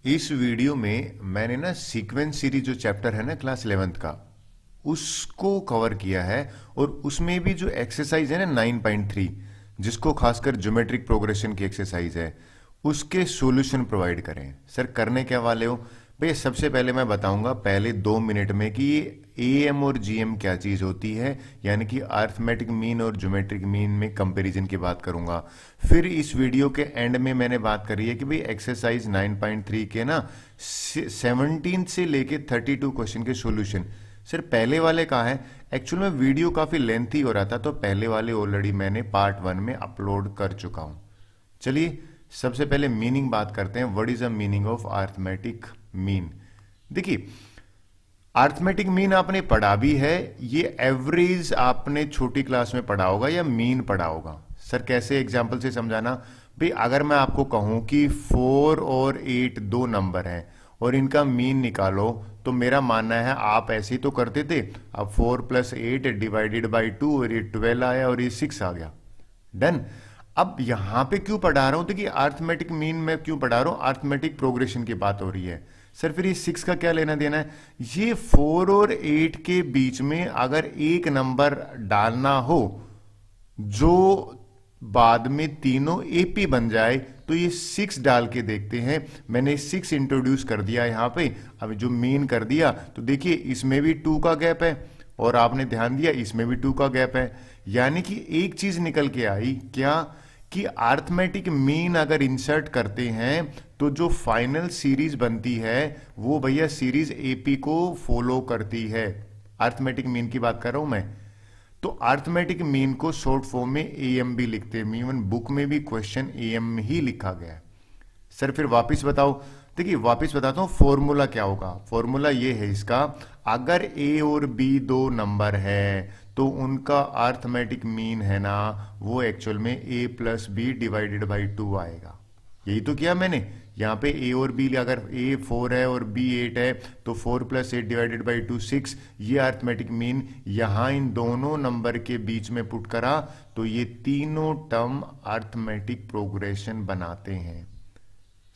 इस वीडियो में मैंने ना सीक्वेंस सीरीज जो चैप्टर है ना क्लास 11th का उसको कवर किया है और उसमें भी जो एक्सरसाइज है ना 9.3 जिसको खासकर ज्योमेट्रिक प्रोग्रेशन की एक्सरसाइज है उसके सॉल्यूशन प्रोवाइड करें। सर करने क्या वाले हो भैया? सबसे पहले मैं बताऊंगा पहले 2 मिनट में कि ये एम और जीएम क्या चीज होती है, यानी कि अर्थमेटिक मीन और ज्योमेट्रिक मीन में कंपैरिजन की बात करूंगा। फिर इस वीडियो के एंड में मैंने बात करी है कि भाई एक्सरसाइज 9.3 के ना 17 से लेके 32 क्वेश्चन के सॉल्यूशन। सर पहले वाले कहाँ है? एक्चुअल में वीडियो काफी लेंथी हो रहा था तो पहले वाले ऑलरेडी मैंने पार्ट 1 में अपलोड कर चुका हूं। चलिए सबसे पहले मीनिंग बात करते हैं। What is the meaning of arithmetic mean? देखिए अर्थमेटिक मीन आपने पढ़ा भी है, ये एवरेज आपने छोटी क्लास में पढ़ा होगा या मीन पढ़ा होगा। सर कैसे? एग्जांपल से समझाना। भाई अगर मैं आपको कहूं कि 4 और 8 दो नंबर हैं और इनका मीन निकालो तो मेरा मानना है आप ऐसे ही तो करते थे। अब 4 + 8 डिवाइडेड बाई 2 और ये 12 आया और ये 6 आ गया। डन। अब यहां पे क्यों पढ़ा रहा हूं? तो कि अर्थमेटिक मीन में क्यों पढ़ा रहा हूं? अर्थमेटिक प्रोग्रेशन की बात हो रही है। सर फिर ये 6 का क्या लेना देना है? ये 4 और 8 के बीच में अगर एक नंबर डालना हो जो बाद में तीनों एपी बन जाए तो ये 6 डाल के देखते हैं। मैंने 6 इंट्रोड्यूस कर दिया यहां पे। अब जो मीन कर दिया तो देखिए इसमें भी 2 का गैप है और आपने ध्यान दिया इसमें भी 2 का गैप है, यानी कि एक चीज निकल के आई क्या कि अर्थमेटिक मीन अगर इंसर्ट करते हैं तो जो फाइनल सीरीज बनती है वो भैया सीरीज एपी को फॉलो करती है। अर्थमेटिक मीन की बात कर रहा हूं मैं। तो अर्थमेटिक मीन को शॉर्ट फॉर्म में एएम भी लिखते हैं। इवन बुक में भी क्वेश्चन एएम ही लिखा गया है। सर फिर वापस बताओ। देखिए वापस बताता हूं फॉर्मूला क्या होगा। फॉर्मूला ये है इसका, अगर ए और बी दो नंबर है तो उनका अर्थमेटिक मीन है ना वो एक्चुअल में ए + बी डिवाइडेड बाई 2 आएगा। यही तो किया मैंने। यहां पे ए और बी, अगर ए 4 है और बी 8 है तो 4 + 8 डिवाइडेड बाई 2 6। ये अर्थमेटिक मीन यहां इन दोनों नंबर के बीच में पुट करा तो ये तीनों टर्म अर्थमेटिक प्रोग्रेशन बनाते हैं।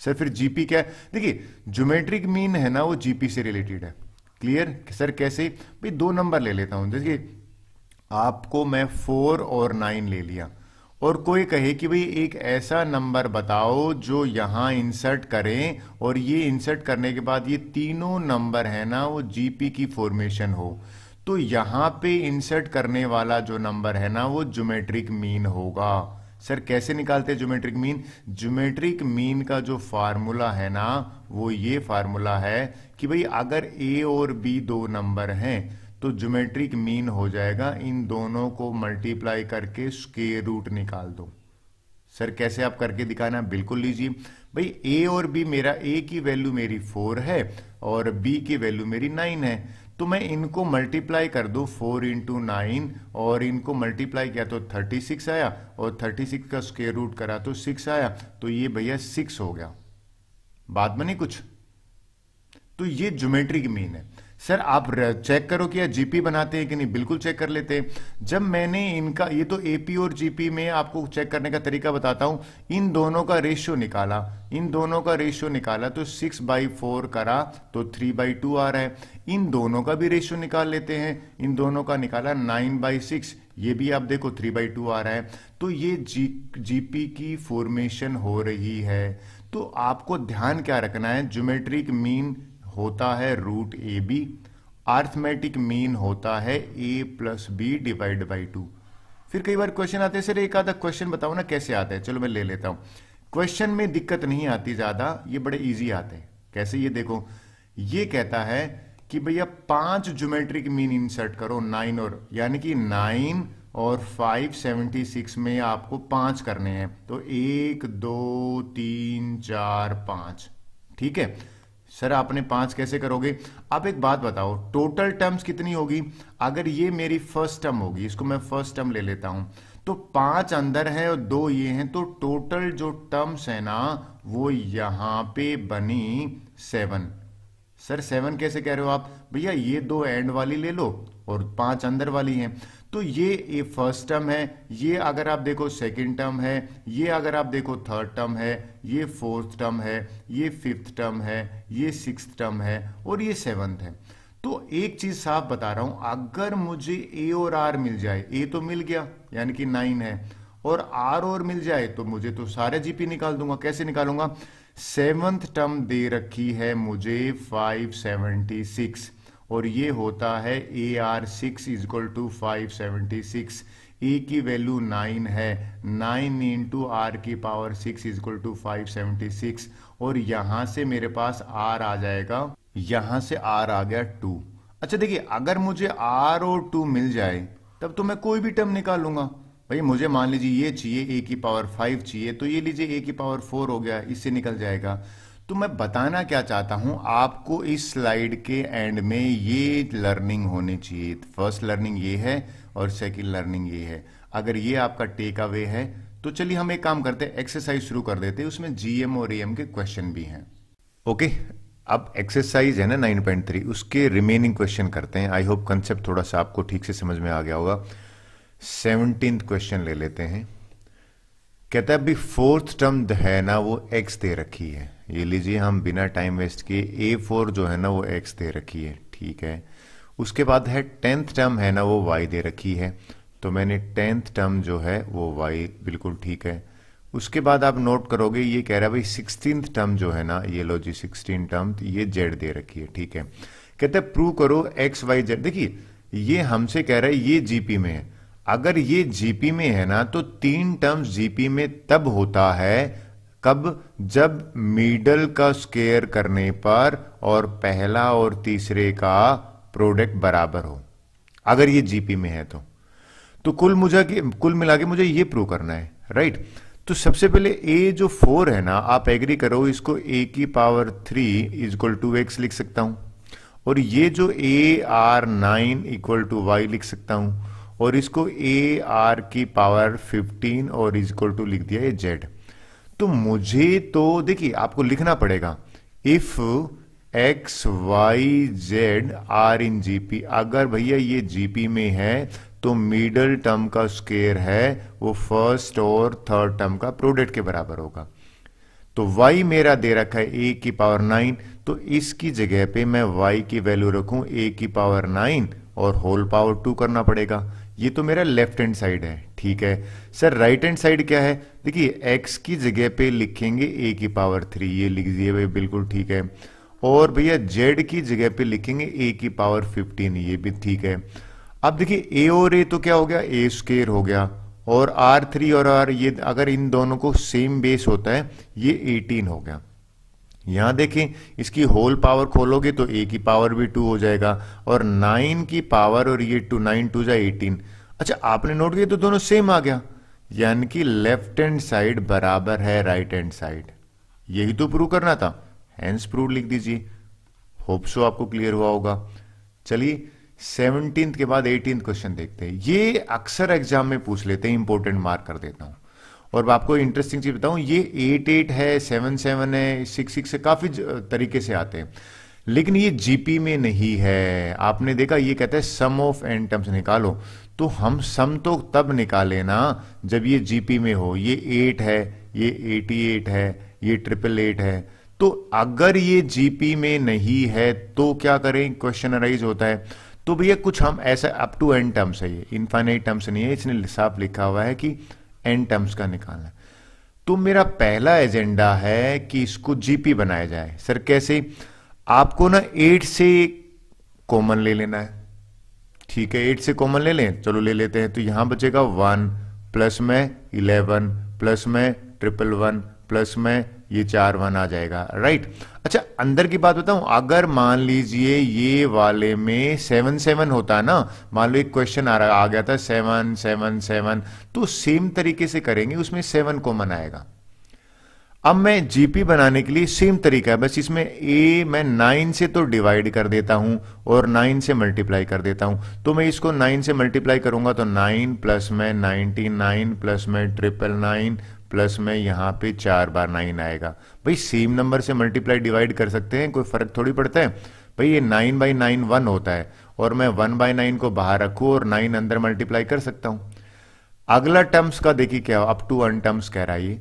सर फिर जीपी क्या है? देखिए ज्योमेट्रिक मीन है ना वो जीपी से रिलेटेड है। क्लियर? सर कैसे? भाई दो नंबर ले लेता हूं। देखिए आपको मैं 4 और 9 ले लिया और कोई कहे कि भाई एक ऐसा नंबर बताओ जो यहां इंसर्ट करें और ये इंसर्ट करने के बाद ये तीनों नंबर है ना वो जीपी की फॉर्मेशन हो, तो यहां पे इंसर्ट करने वाला जो नंबर है ना वो ज्योमेट्रिक मीन होगा। सर कैसे निकालते हैं ज्योमेट्रिक मीन? ज्योमेट्रिक मीन का जो फार्मूला है ना वो ये फार्मूला है कि भाई अगर ए और बी दो नंबर हैं तो ज्योमेट्रिक मीन हो जाएगा इन दोनों को मल्टीप्लाई करके स्क्वायर रूट निकाल दो। सर कैसे आप करके दिखाना? बिल्कुल लीजिए। भाई ए और बी, मेरा ए की वैल्यू मेरी 4 है और बी की वैल्यू मेरी 9 है, तो मैं इनको मल्टीप्लाई कर दूं 4 × 9 और इनको मल्टीप्लाई किया तो 36 आया और 36 का स्क्वायर रूट करा तो 6 आया, तो ये भैया 6 हो गया। बात बनी कुछ? तो ये ज्योमेट्रिक मीन है। सर आप चेक करो कि जीपी बनाते हैं कि नहीं? बिल्कुल चेक कर लेते हैं। जब मैंने इनका, ये तो एपी और जीपी में आपको चेक करने का तरीका बताता हूं, इन दोनों का रेशियो निकाला, इन दोनों का रेशियो निकाला तो 6/4 करा तो 3/2 आ रहा है। इन दोनों का भी रेशियो निकाल लेते हैं, इन दोनों का निकाला 9/6, ये भी आप देखो 3/2 आ रहा है। तो ये जीपी की फॉर्मेशन हो रही है। तो आपको ध्यान क्या रखना है? ज्योमेट्रिक मीन होता है √AB, अर्थमेटिक मीन होता है A + B डिवाइड बाई 2। फिर कई बार क्वेश्चन आते हैं, सर एक आधा क्वेश्चन बताओ ना कैसे आता है। चलो मैं ले लेता हूं। क्वेश्चन में दिक्कत नहीं आती ज्यादा, ये बड़े इजी आते हैं। कैसे? ये देखो, ये कहता है कि भैया 5 ज्योमेट्रिक मीन इंसर्ट करो 9 और, यानी कि 9 और 576 में आपको 5 करने हैं, तो 1 2 3 4 5। ठीक है सर आपने 5 कैसे करोगे? आप एक बात बताओ, टोटल टर्म्स कितनी होगी? अगर ये मेरी फर्स्ट टर्म होगी, इसको मैं फर्स्ट टर्म ले लेता हूं, तो 5 अंदर है और 2 ये हैं, तो टोटल जो टर्म्स है ना वो यहां पे बनी 7। सर 7 कैसे कह रहे हो आप? भैया ये दो एंड वाली ले लो और 5 अंदर वाली हैं। तो ये फर्स्ट टर्म है, ये अगर आप देखो सेकंड टर्म है, ये अगर आप देखो थर्ड टर्म है, ये फोर्थ टर्म है, ये फिफ्थ टर्म है, ये सिक्स्थ टर्म है और ये सेवंथ है। तो एक चीज साफ बता रहा हूं, अगर मुझे ए और आर मिल जाए, ए तो मिल गया यानी कि 9 है, और आर और मिल जाए तो मुझे तो सारे जीपी निकाल दूंगा। कैसे निकालूंगा? सेवंथ टर्म दे रखी है मुझे 576 और ये होता है ए आर 6 इजक्वल टू 576। ए की वैल्यू 9 है, 9 इंटू आर की पावर 6 इजक्वल टू 576 और यहां से मेरे पास आर आ जाएगा, यहां से आर आ गया 2। अच्छा देखिए, अगर मुझे आर और 2 मिल जाए तब तो मैं कोई भी टर्म निकाल लूंगा। भाई मुझे मान लीजिए ये चाहिए, ए की पावर 5 चाहिए, तो ये लीजिए ए की पावर 4 हो गया, इससे निकल जाएगा। तो मैं बताना क्या चाहता हूं आपको, इस स्लाइड के एंड में ये लर्निंग होनी चाहिए। फर्स्ट लर्निंग ये है और सेकंड लर्निंग ये है। अगर ये आपका टेक अवे है तो चलिए हम एक काम करते हैं, एक्सरसाइज शुरू कर देते हैं, उसमें जीएम और एएम के क्वेश्चन भी हैं। ओके, अब एक्सरसाइज है ना 9.3, उसके रिमेनिंग क्वेश्चन करते हैं। आई होप कंसेप्ट थोड़ा सा आपको ठीक से समझ में आ गया होगा। 17th क्वेश्चन ले लेते हैं। कहता है अभी फोर्थ टर्म है ना वो x दे रखी है, ये लीजिए हम बिना टाइम वेस्ट किए, A4 जो है ना वो x दे रखी है, ठीक है। उसके बाद है 10th टर्म है ना वो y दे रखी है, तो मैंने 10th टर्म जो है वो y, बिल्कुल ठीक है। उसके बाद आप नोट करोगे ये कह रहा है भाई 16th टर्म जो है ना, ये लो जी 16 टर्म, ये z दे रखी है, ठीक है। कहते हैं प्रूव करो x y z। देखिए ये हमसे कह रहा है ये जीपी में है, अगर ये जीपी में है ना तो 3 टर्म्स जीपी में तब होता है कब, जब मिडल का स्क्वायर करने पर और पहला और तीसरे का प्रोडक्ट बराबर हो, अगर ये जीपी में है तो कुल मिला के मुझे ये प्रूव करना है, राइट। तो सबसे पहले ए जो 4 है ना, आप एग्री करो, इसको ए की पावर 3 इक्वल टू एक्स लिख सकता हूं, और ये जो A R 9 equal to Y लिख सकता हूं, और इसको ए आर की पावर 15 और इक्वल टू लिख दिया ये जेड। तो मुझे तो देखिए आपको लिखना पड़ेगा, if X Y Z are in GP, अगर भैया ये जीपी में है तो मिडल टर्म का स्क्वायर है वो फर्स्ट और थर्ड टर्म का प्रोडक्ट के बराबर होगा। तो y मेरा दे रखा है a की पावर 9, तो इसकी जगह पे मैं y की वैल्यू रखूं a की पावर 9 और होल पावर 2 करना पड़ेगा। ये तो मेरा लेफ्ट हैंड साइड है, ठीक है। सर राइट हैंड साइड क्या है? देखिए x की जगह पे लिखेंगे a की पावर 3, ये लिख दिए भाई, बिल्कुल ठीक है। और भैया z की जगह पे लिखेंगे a की पावर 15, ये भी ठीक है। अब देखिए a और a तो क्या हो गया, a स्क्वायर हो गया, और R3 और R, ये अगर इन दोनों को सेम बेस होता है ये 18 हो गया। यहां देखें इसकी होल पावर खोलोगे तो a की पावर भी 2 हो जाएगा, और 9 की पावर और ये 2, 9 2 जा 18। अच्छा आपने नोट किया तो दोनों सेम आ गया, यानी कि लेफ्ट हैंड साइड बराबर है राइट हैंड साइड। यही तो प्रूव करना था, हैंस प्रूव लिख दीजिए। होप सो आपको क्लियर हुआ होगा। चलिए 17th के बाद 18th क्वेश्चन देखते हैं। ये अक्सर एग्जाम में पूछ लेते हैं, इंपॉर्टेंट मार्क कर देता हूं। और आपको इंटरेस्टिंग चीज बताऊं, ये 8 है, 7 है, 6 है, काफी तरीके से आते हैं, लेकिन ये जीपी में नहीं है। आपने देखा ये कहता है सम ऑफ एन टर्म्स निकालो, तो हम सम तो तब निकाले ना जब ये जीपी में हो। ये 8 है, ये 88 है, ये 888 है। तो अगर ये जीपी में नहीं है तो क्या करें, क्वेश्चन अराइज होता है। तो भैया कुछ हम ऐसा अप टू एन टर्म्स है, ये इनफाइनाइट टर्म्स नहीं है, इसने साफ लिखा हुआ है कि एन टर्म्स का निकालना। तो मेरा पहला एजेंडा है कि इसको जीपी बनाया जाए। सर कैसे? आपको ना 8 से कॉमन ले लेना है, ठीक है। 8 से कॉमन ले लें, चलो ले लेते हैं। तो यहां बचेगा 1 प्लस में 11 प्लस में 111 प्लस में ये 4 1 आ जाएगा, राइट। अच्छा अंदर की बात बताऊं, अगर मान लीजिए ये वाले में 7 7 होता ना, मान लो एक क्वेश्चन आ गया था 7 7 7, तो सेम तरीके से करेंगे, उसमें 7 कॉमन आएगा। अब मैं जीपी बनाने के लिए सेम तरीका है, बस इसमें ए मैं 9 से तो डिवाइड कर देता हूं और 9 से मल्टीप्लाई कर देता हूं। तो मैं इसको 9 से मल्टीप्लाई करूंगा तो 9 प्लस में 99 प्लस में 999 प्लस में यहां पे 4 बार 9 आएगा। भाई सेम नंबर से मल्टीप्लाई डिवाइड कर सकते हैं, कोई फर्क थोड़ी पड़ता है। भाई ये 9 बाई 9 1 होता है, और मैं 1/9 को बाहर रखूं और 9 अंदर मल्टीप्लाई कर सकता हूं। अगला टर्म्स का देखिए क्या अप टू 1 टर्म्स कह रहा है ये।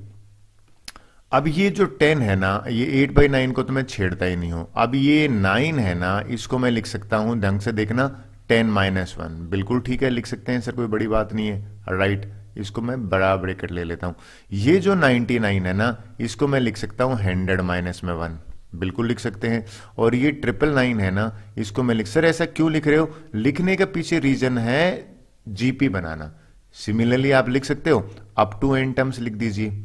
अब ये जो 10 है ना, ये 8/9 को तो मैं छेड़ता ही नहीं हूं। अब ये 9 है ना, इसको मैं लिख सकता हूं, ढंग से देखना, 10-1। बिल्कुल ठीक है, लिख सकते हैं सर, कोई बड़ी बात नहीं है, राइट। इसको मैं बड़ा ब्रैकेट ले लेता हूं। ये जो 99 है ना, इसको मैं लिख सकता हूं 100-1, बिल्कुल लिख सकते हैं। और ये 999 है ना, इसको मैं लिख, सर ऐसा क्यों लिख रहे हो? लिखने के पीछे रीजन है जीपी बनाना। सिमिलरली आप लिख सकते हो अप टू n टर्म्स लिख दीजिए।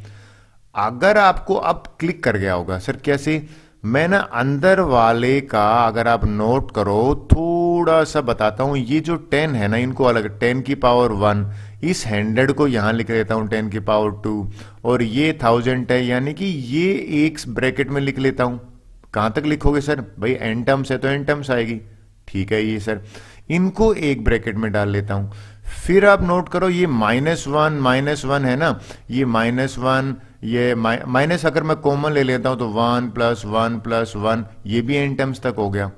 अगर आपको अब क्लिक कर गया होगा, सर कैसे? मैं ना अंदर वाले का अगर आप नोट करो, थोड़ा सा बताता हूं। ये जो 10 है ना, इनको अलग, 10 की पावर 1, इस 100 को यहां लिख लेता हूं 10 की पावर 2, और ये 1000 है, यानी कि ये एक ब्रैकेट में लिख लेता हूं। कहां तक लिखोगे सर? भाई n टर्म्स है तो n टर्म्स आएगी, ठीक है। ये सर इनको एक ब्रैकेट में डाल लेता हूं। फिर आप नोट करो, ये -1 है ना, ये -1, ये माइनस अगर मैं कॉमन ले लेता हूं तो 1+1+1, ये भी n टर्म्स तक हो गया।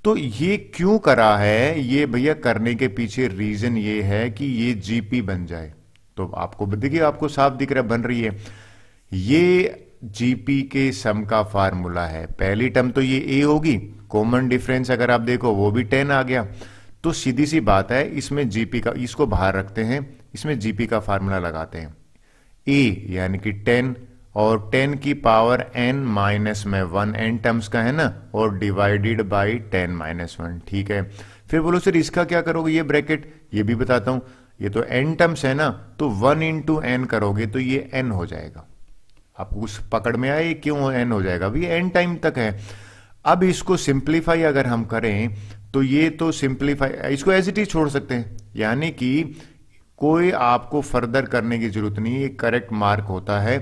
तो ये क्यों करा है? ये भैया करने के पीछे रीजन ये है कि ये जीपी बन जाए। तो आपको देखिए, आपको साफ दिख रहा, बन रही है। ये जीपी के सम का फार्मूला है। पहली टर्म तो ये ए होगी, कॉमन डिफरेंस अगर आप देखो वो भी 10 आ गया। तो सीधी सी बात है, इसमें जीपी का, इसको बाहर रखते हैं, इसमें जीपी का फार्मूला लगाते हैं। ए यानी कि 10 और 10 की पावर n माइनस में 1, n टर्म्स का है ना, और डिवाइडेड बाई 10-1, ठीक है। फिर बोलो सर इसका क्या करोगे? ये ब्रैकेट, ये भी बताता हूं। ये तो n टर्म्स है ना, तो 1 × n करोगे तो ये n हो जाएगा। आपको कुछ पकड़ में आए क्यों n हो जाएगा? अभी n टाइम तक है। अब इसको सिंप्लीफाई अगर हम करें तो ये तो सिंप्लीफाई, इसको एज इट इज छोड़ सकते हैं, यानी कि कोई आपको फर्दर करने की जरूरत नहीं, ये करेक्ट मार्क होता है।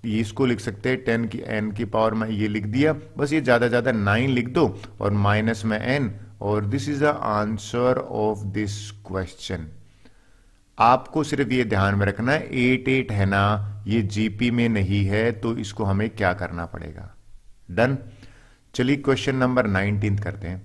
इसको लिख सकते हैं 10 की n की पावर में, ये लिख दिया, बस ये ज्यादा 9 लिख दो और माइनस में n, और this is the answer of this question. आपको सिर्फ ये ध्यान में रखना है 8 है ना, ये जीपी में नहीं है, तो इसको हमें क्या करना पड़ेगा? डन। चलिए क्वेश्चन नंबर 19 करते हैं।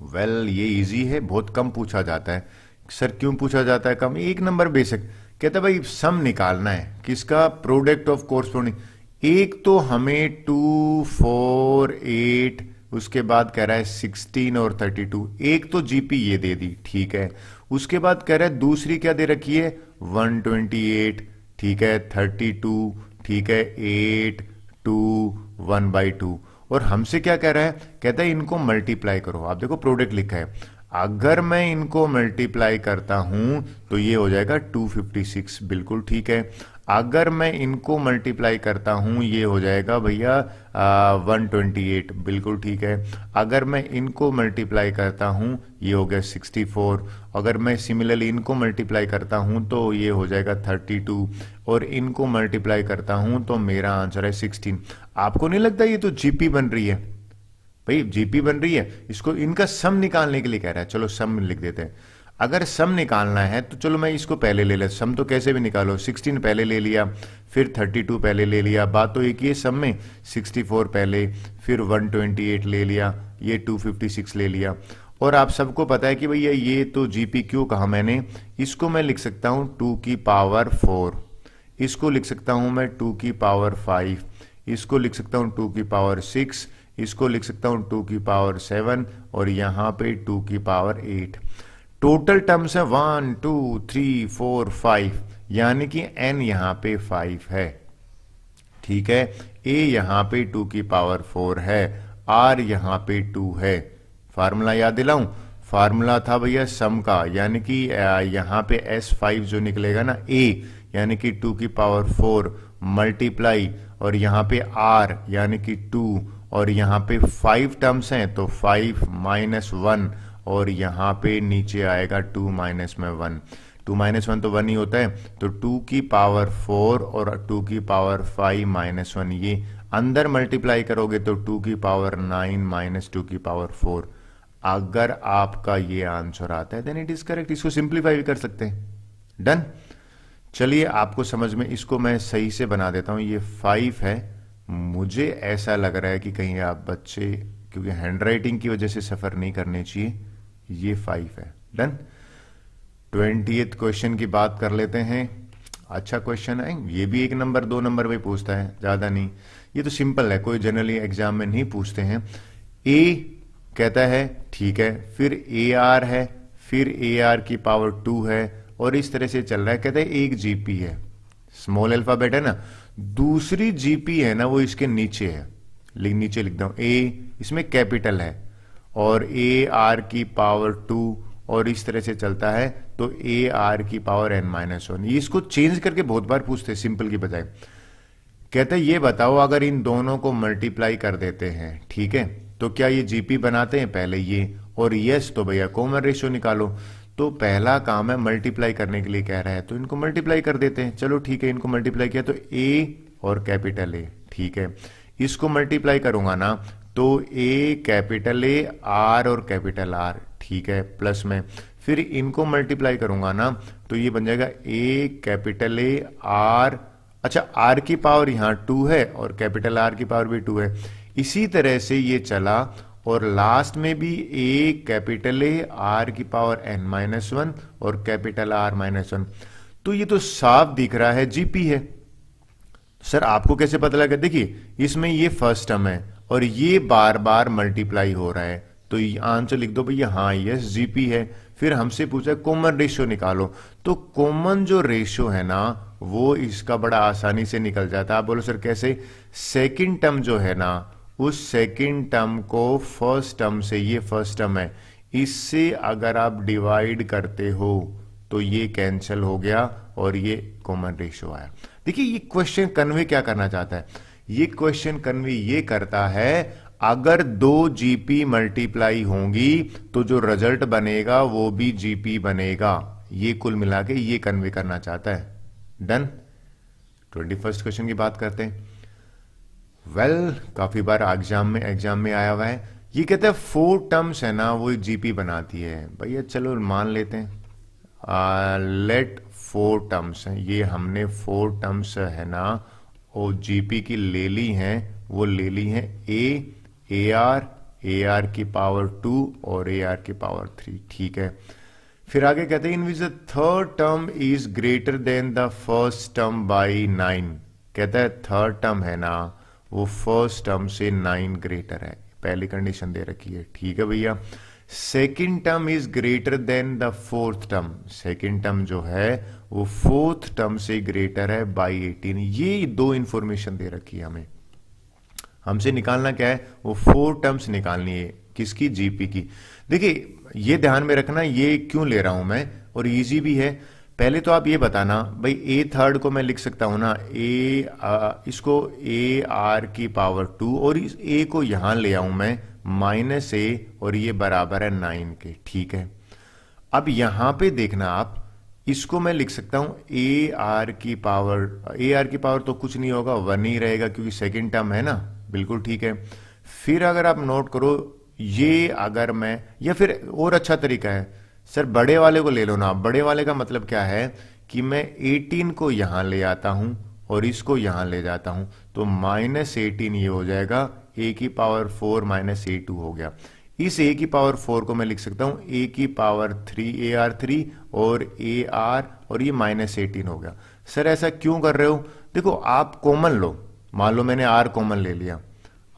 वेल ये इजी है, बहुत कम पूछा जाता है। सर क्यों पूछा जाता है कम? 1 नंबर बेसिक, कहता भाई सम निकालना है किसका? Product of corresponding. एक तो हमें 2, 4, 8, उसके बाद कह रहा है 16 और 32। एक तो जीपी ये दे दी, ठीक है। उसके बाद कह रहा है दूसरी क्या दे रखी है? 128, ठीक है, 32, ठीक है, 8, 2, 1/2। और हमसे क्या कह रहा है? कहता है इनको मल्टीप्लाई करो। आप देखो प्रोडक्ट लिखा है, अगर मैं इनको मल्टीप्लाई करता हूं तो ये हो जाएगा 256, बिल्कुल ठीक है। अगर मैं इनको मल्टीप्लाई करता हूं ये हो जाएगा भैया 128, बिल्कुल ठीक है। अगर मैं इनको मल्टीप्लाई करता हूं ये हो गया 64। अगर मैं सिमिलरली इनको मल्टीप्लाई करता हूं तो ये हो जाएगा 32, और इनको मल्टीप्लाई करता हूं तो मेरा आंसर है 16। आपको नहीं लगता ये तो जीपी बन रही है? भाई जीपी बन रही है। इसको इनका सम निकालने के लिए कह रहा है, चलो सम लिख देते हैं। अगर सम निकालना है तो चलो मैं इसको पहले ले लेता, सम तो कैसे भी निकालो, 16 पहले ले लिया, फिर 32 पहले ले लिया, बात तो एक ही है सम में, 64 पहले, फिर 128 ले लिया, ये 256 ले लिया। और आप सबको पता है कि भैया ये तो जीपी क्यों कहा मैंने, इसको मैं लिख सकता हूं 2 की पावर 4, इसको लिख सकता हूं मैं 2 की पावर 5, इसको लिख सकता हूं 2 की पावर 6, इसको लिख सकता हूं 2 की पावर 7, और यहां पे 2 की पावर 8। टोटल टर्म्स है 1, 2, 3, 4, 5, यानी कि n यहां पे 5 है, ठीक है। a यहां पे 2 की पावर 4 है, r यहां पे 2 है। फार्मूला याद दिलाऊं? फार्मूला था भैया सम का, यानी कि यहां पे s5 जो निकलेगा ना, a यानी कि 2 की पावर 4 मल्टीप्लाई, और यहां पे r यानी कि 2, और यहां पे 5 टर्म्स हैं तो 5 माइनस 1, और यहां पे नीचे आएगा 2 माइनस में 1। 2 माइनस 1 तो 1 ही होता है, तो 2 की पावर 4 और 2 की पावर 5 माइनस 1, ये अंदर मल्टीप्लाई करोगे तो 2 की पावर 9 माइनस 2 की पावर 4। अगर आपका ये आंसर आता है देन इट इज करेक्ट। इसको सिंप्लीफाई भी कर सकते हैं। डन। चलिए आपको समझ में, इसको मैं सही से बना देता हूं। ये 5 है, मुझे ऐसा लग रहा है कि कहीं आप बच्चे, क्योंकि हैंडराइटिंग की वजह से सफर नहीं करने चाहिए, ये 5 है। डन। 20th क्वेश्चन की बात कर लेते हैं। अच्छा क्वेश्चन है, ये भी 1 नंबर 2 नंबर पे पूछता है, ज्यादा नहीं। ये तो सिंपल है, कोई जनरली एग्जाम में नहीं पूछते हैं। ए कहता है ठीक है, फिर ए आर है, फिर ए आर की पावर 2 है, और इस तरह से चल रहा है। कहता है एक जीपी है, स्मॉल अल्फाबेट है ना, दूसरी जीपी है ना वो इसके नीचे है, नीचे लिख दो ए, इसमें कैपिटल है, और ए आर की पावर 2, और इस तरह से चलता है। तो ए आर की पावर n-1, इसको चेंज करके बहुत बार पूछते हैं सिंपल की बजाय। कहते हैं ये बताओ अगर इन दोनों को मल्टीप्लाई कर देते हैं, ठीक है, तो क्या ये जीपी बनाते हैं पहले ये, और यस तो भैया कॉमन रेशियो निकालो। तो पहला काम है मल्टीप्लाई करने के लिए कह रहा है, तो इनको मल्टीप्लाई कर देते हैं। चलो ठीक है, इनको मल्टीप्लाई किया तो ए और कैपिटल ए, ठीक है। इसको मल्टीप्लाई करूंगा ना तो ए कैपिटल ए, आर और कैपिटल आर, ठीक है, प्लस में। फिर इनको मल्टीप्लाई करूंगा ना तो ये बन जाएगा ए कैपिटल ए आर, अच्छा आर की पावर यहां 2 है और कैपिटल आर की पावर भी 2 है। इसी तरह से ये चला, और लास्ट में भी ए कैपिटल ए आर की पावर n-1 और कैपिटल आर -1। तो ये तो साफ दिख रहा है जीपी है। सर आपको कैसे पता लगा? देखिए इसमें ये फर्स्ट टर्म है और ये बार बार मल्टीप्लाई हो रहा है, तो आंसर लिख दो भैया, हाँ यस जीपी है। फिर हमसे पूछा कॉमन रेशियो निकालो, तो कॉमन जो रेशियो है ना वो इसका बड़ा आसानी से निकल जाता है। आप बोलो सर कैसे? सेकंड टर्म जो है ना, उस सेकंड टर्म को फर्स्ट टर्म से, ये फर्स्ट टर्म है, इससे अगर आप डिवाइड करते हो तो ये कैंसिल हो गया और ये कॉमन रेशियो आया। देखिए ये क्वेश्चन कन्वे क्या करना चाहता है? ये क्वेश्चन कन्वे ये करता है अगर दो जीपी मल्टीप्लाई होंगी तो जो रिजल्ट बनेगा वो भी जीपी बनेगा। ये कुल मिला के ये कन्वे करना चाहता है। डन। 21st क्वेश्चन की बात करते हैं। वेल काफी बार एग्जाम में आया हुआ है। ये कहता है 4 टर्म्स है ना वो जीपी बनाती है। भैया चलो मान लेते हैं, लेट 4 टर्म्स है, ये हमने 4 टर्म्स है ना वो जीपी की ले ली हैं, वो ले ली हैं ए आर की पावर 2 और ए आर की पावर 3, ठीक है। फिर आगे कहते हैं in which the third term is greater than the first term by 9। कहता है थर्ड टर्म है ना वो फर्स्ट टर्म से 9 ग्रेटर है, पहली कंडीशन दे रखी है, ठीक है भैया। Second term is greater than the fourth term, second term जो है वो फोर्थ टर्म से ग्रेटर है बाय 18। ये 2 इंफॉर्मेशन दे रखी है हमें। हमसे निकालना क्या है? वो 4 टर्म्स निकालनी है, किसकी? जीपी की। देखिए ये ध्यान में रखना ये क्यों ले रहा हूं मैं, और इजी भी है। पहले तो आप ये बताना भाई ए थर्ड को मैं लिख सकता हूं ना इसको ए आर की पावर 2 और इस ए को यहां ले आऊं मैं -a और ये बराबर है 9 के, ठीक है। अब यहां पे देखना आप, इसको मैं लिख सकता हूं ए आर की पावर तो कुछ नहीं होगा, 1 ही रहेगा क्योंकि सेकेंड टर्म है ना, बिल्कुल ठीक है। फिर अगर आप नोट करो ये अगर मैं, या फिर और अच्छा तरीका है सर बड़े वाले को ले लो ना। बड़े वाले का मतलब क्या है कि मैं 18 को यहां ले आता हूं और इसको यहां ले जाता हूं, तो -18 ये हो जाएगा a की पावर 4 -a2 हो गया। इस a की पावर 4 को मैं लिख सकता हूं a की पावर 3 AR3 और AR और ये -18 हो गया। सर ऐसा क्यों कर रहे हो? देखो आप कॉमन लो, मान लो मैंने r कॉमन ले लिया,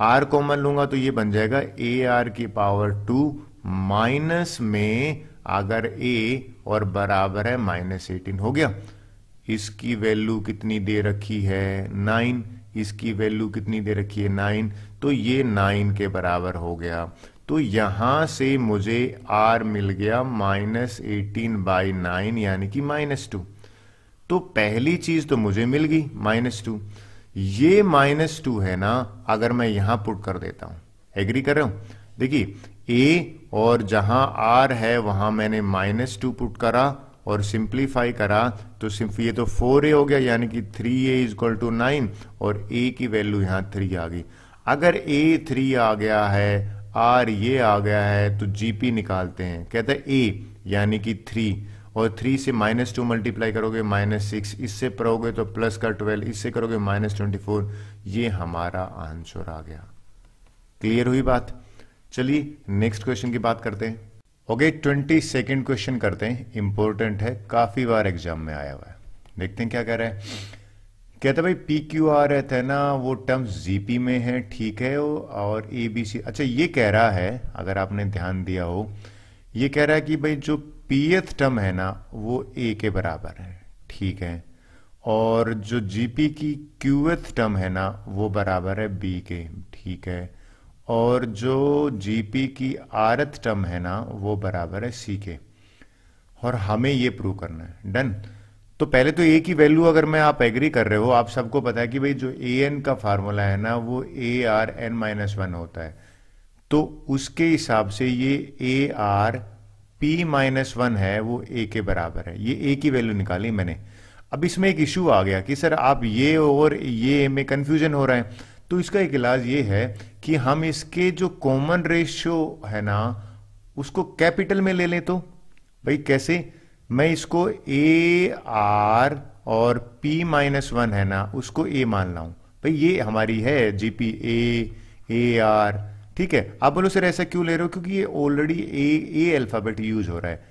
r कॉमन लूंगा तो ये बन जाएगा AR की पावर 2 माइनस में अगर a और बराबर है -18 हो गया। इसकी वैल्यू कितनी दे रखी है? 9। इसकी वैल्यू कितनी दे रखी है? 9। तो ये 9 के बराबर हो गया। तो यहां से मुझे r मिल गया -18/9 यानी कि -2। तो पहली चीज तो मुझे मिल गई -2। ये -2 है ना, अगर मैं यहां पुट कर देता हूं, एग्री कर रहे हो? देखिए a और जहां r है वहां मैंने -2 पुट करा और सिंप्लीफाई करा तो ये तो 4a हो गया यानी कि 3a = 9 और a की वैल्यू यहां 3 आ गई। अगर a 3 आ गया है, r ये आ गया है, तो जीपी निकालते हैं। कहता है a यानी कि 3 और 3 से -2 मल्टीप्लाई करोगे -6, इससे करोगे तो प्लस का 12, इससे करोगे -24। ये हमारा आंसर आ गया। क्लियर हुई बात? चलिए नेक्स्ट क्वेश्चन की बात करते हैं। ओके, 22nd क्वेश्चन करते हैं, इंपॉर्टेंट है, काफी बार एग्जाम में आया हुआ है। देखते हैं क्या कह रहा है। कहता है भाई पी क्यू आर है ना, वो टर्म्स जीपी में है, ठीक है, और ए बी सी। अच्छा, ये कह रहा है, अगर आपने ध्यान दिया हो, ये कह रहा है कि भाई जो पीएथ टर्म है ना वो ए के बराबर है, ठीक है, और जो जीपी की क्यूएथ टर्म है ना वो बराबर है बी के, ठीक है, और जो जीपी की आरथ टर्म है ना वो बराबर है सी के, और हमें ये प्रूव करना है। डन। तो पहले तो ए की वैल्यू, अगर मैं आप एग्री कर रहे हो, आप सबको पता है कि भाई जो ए एन का फार्मूला है ना वो A R N minus one होता है, तो उसके हिसाब से ये A R P minus one है वो ए के बराबर है। ये ए की वैल्यू निकाली मैंने। अब इसमें एक इशू आ गया कि सर आप ये और ये में कंफ्यूजन हो रहा है, तो इसका एक इलाज ये है कि हम इसके जो कॉमन रेशियो है ना उसको कैपिटल में ले लें। तो भाई कैसे, मैं इसको ए आर और पी माइनस वन है ना उसको ए मान लाऊं। भाई ये हमारी है जीपी ए आर, ठीक है। आप बोलो सर ऐसा क्यों ले रहे हो, क्योंकि ये ऑलरेडी ए अल्फाबेट यूज हो रहा है।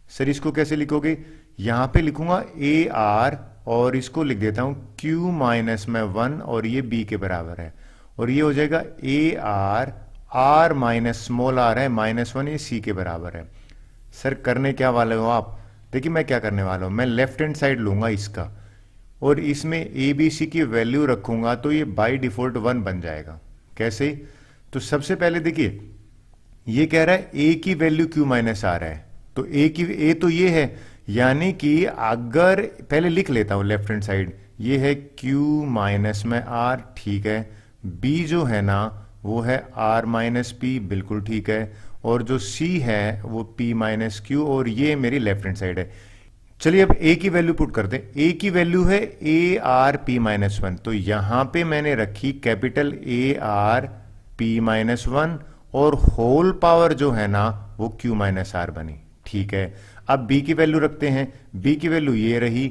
सर इसको कैसे लिखोगे, यहां पे लिखूंगा ए आर और इसको लिख देता हूं क्यू माइनस में वन, और ये बी के बराबर है, और ये हो जाएगा A R minus small R है माइनस वन, ये सी के बराबर है। सर करने क्या वाले हो आप, देखिए मैं क्या करने वाला हूं, मैं लेफ्ट हैंड साइड लूंगा इसका और इसमें ए बी सी की वैल्यू रखूंगा, तो ये बाय डिफॉल्ट वन बन जाएगा। कैसे, तो सबसे पहले देखिए ये कह रहा है ए की वैल्यू क्यू माइनस आर है, तो ए तो ये है, यानी कि अगर पहले लिख लेता हूं लेफ्ट हैंड साइड, ये है क्यू माइनस में आर, ठीक है, बी जो है ना वो है आर माइनस पी, बिल्कुल ठीक है, और जो सी है वो पी माइनस क्यू, और ये मेरी लेफ्ट हैंड साइड है। चलिए अब ए की वैल्यू पुट करते हैं। ए की वैल्यू है ए आर पी माइनस वन, तो यहां पे मैंने रखी capital A R P minus one, और होल पावर जो है ना वो क्यू माइनस आर बनी, ठीक है। अब बी की वैल्यू रखते हैं, बी की वैल्यू ये रही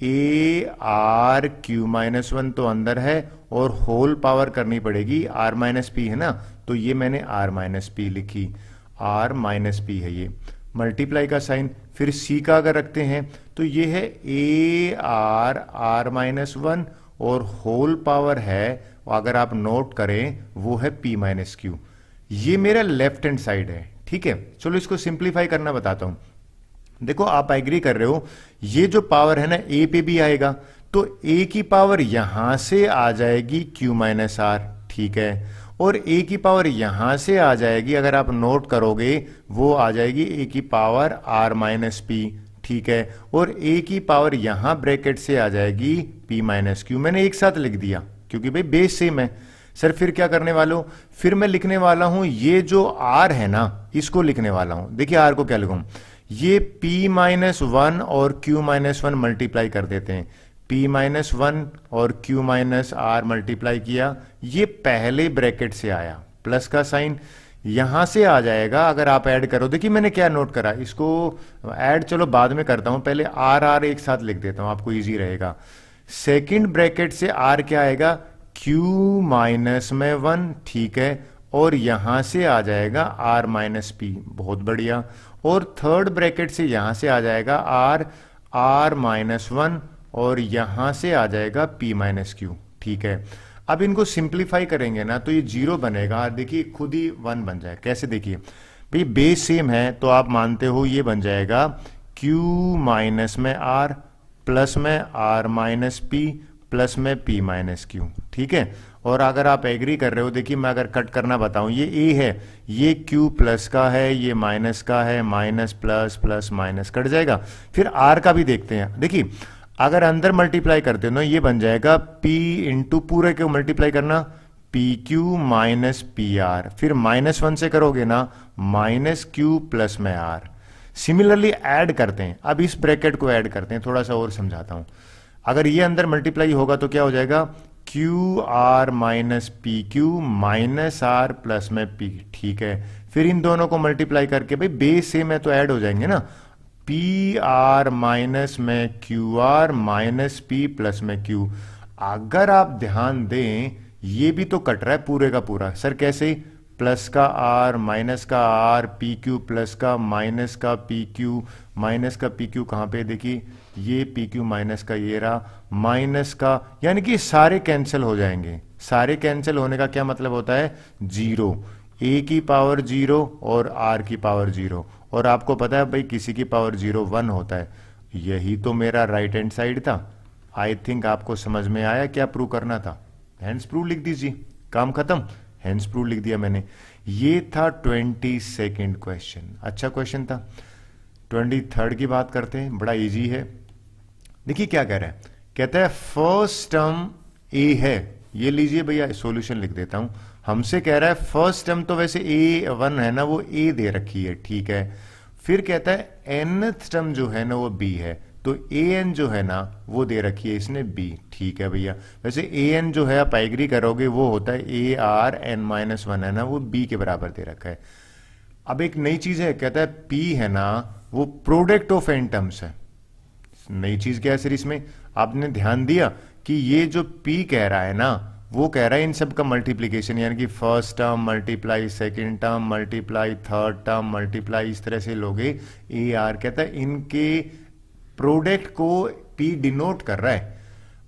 A R Q minus one, तो अंदर है, और होल पावर करनी पड़ेगी आर माइनस पी है ना, तो ये मैंने आर माइनस पी लिखी, आर माइनस पी है ये, मल्टीप्लाई का साइन। फिर सी का अगर रखते हैं तो ये है ए आर माइनस वन, और होल पावर है, अगर आप नोट करें वो है पी माइनस क्यू। ये मेरा लेफ्ट हैंड साइड है, ठीक है। चलो इसको सिंप्लीफाई करना बताता हूं। देखो आप एग्री कर रहे हो, ये जो पावर है ना ए पे भी आएगा, तो ए की पावर यहां से आ जाएगी क्यू माइनस आर, ठीक है, और ए की पावर यहां से आ जाएगी, अगर आप नोट करोगे वो आ जाएगी ए की पावर आर माइनस पी, ठीक है, और ए की पावर यहां ब्रैकेट से आ जाएगी पी माइनस क्यू। मैंने एक साथ लिख दिया क्योंकि भाई बेस सेम है। सर फिर क्या करने वाला हूं, फिर मैं लिखने वाला हूं ये जो आर है ना इसको लिखने वाला हूं। देखिए आर को क्या लिखूं, ये p माइनस वन और q माइनस वन मल्टीप्लाई कर देते हैं, p माइनस वन और q माइनस आर मल्टीप्लाई किया, ये पहले ब्रैकेट से आया, प्लस का साइन यहां से आ जाएगा। अगर आप ऐड करो, देखिए मैंने क्या नोट करा, इसको ऐड चलो बाद में करता हूं, पहले आर एक साथ लिख देता हूं, आपको इजी रहेगा। सेकेंड ब्रैकेट से आर क्या आएगा, q माइनस में वन, ठीक है, और यहां से आ जाएगा आर माइनस पी, बहुत बढ़िया, और थर्ड ब्रैकेट से यहां से आ जाएगा आर माइनस वन, और यहां से आ जाएगा p माइनस क्यू, ठीक है। अब इनको सिंप्लीफाई करेंगे ना तो ये जीरो बनेगा, देखिए खुद ही वन बन जाए। कैसे, देखिए भाई बेस सेम है तो आप मानते हो ये बन जाएगा q माइनस में r प्लस में r माइनस p प्लस में p माइनस क्यू, ठीक है। और अगर आप एग्री कर रहे हो, देखिए मैं अगर कट करना बताऊं, ये a है, ये q प्लस का है, ये माइनस का है, minus plus plus minus cut जाएगा। फिर r का भी देखते हैं, देखिए अगर अंदर मल्टीप्लाई करते हो ना ये बन जाएगा p इंटू पूरे को मल्टीप्लाई करना P Q minus P R, फिर माइनस वन से करोगे ना माइनस क्यू प्लस में आर। सिमिलरली ऐड करते हैं, अब इस ब्रैकेट को ऐड करते हैं, थोड़ा सा और समझाता हूं। अगर ये अंदर मल्टीप्लाई होगा तो क्या हो जाएगा, Q R minus P Q minus R plus में पी, ठीक है। फिर इन दोनों को मल्टीप्लाई करके, भाई बेस सेम है तो ऐड हो जाएंगे ना, पी आर माइनस में Q R minus P plus में क्यू। अगर आप ध्यान दें ये भी तो कट रहा है पूरे का पूरा। सर कैसे, प्लस का आर माइनस का आर, पी क्यू प्लस का माइनस का पी क्यू, माइनस का पी क्यू कहाँ पे देखिए, ये पी क्यू माइनस का ये रहा माइनस का, यानी कि सारे कैंसिल हो जाएंगे। सारे कैंसिल होने का क्या मतलब होता है, जीरो, ए की पावर जीरो और आर की पावर जीरो, और आपको पता है भाई किसी की पावर जीरो 1 होता है। यही तो मेरा राइट हैंड साइड था। आई थिंक आपको समझ में आया क्या प्रूव करना था। हैंड्स प्रूव लिख दीजिए, काम खत्म, हैंड्स प्रूव लिख दिया मैंने। ये था 22nd क्वेश्चन, अच्छा क्वेश्चन था। 23rd की बात करते हैं, बड़ा इजी है। देखिए क्या कह रहा है, कहता है फर्स्ट टर्म ए है, ये लीजिए भैया सॉल्यूशन लिख देता हूं। हमसे कह रहा है फर्स्ट टर्म तो वैसे A1 है ना, वो A दे रखी है, ठीक है। फिर कहता है nth टर्म जो है ना वो B है, तो an जो है ना वो दे रखी है इसने B, ठीक है भैया। वैसे an जो है आप एग्री करोगे वो होता है ARn-1 है ना, वो B के बराबर दे रखा है। अब एक नई चीज है, कहता है P है ना वो प्रोडक्ट ऑफ n टर्म्स है। नई चीज क्या है सीरीज में, आपने ध्यान दिया कि ये जो P कह रहा है ना वो कह रहा है इन सब का मल्टीप्लीकेशन, यानी कि first term multiply second term multiply third term multiply, इस तरह से लोगे AR। कहता है इनके प्रोडक्ट को P डिनोट कर रहा है।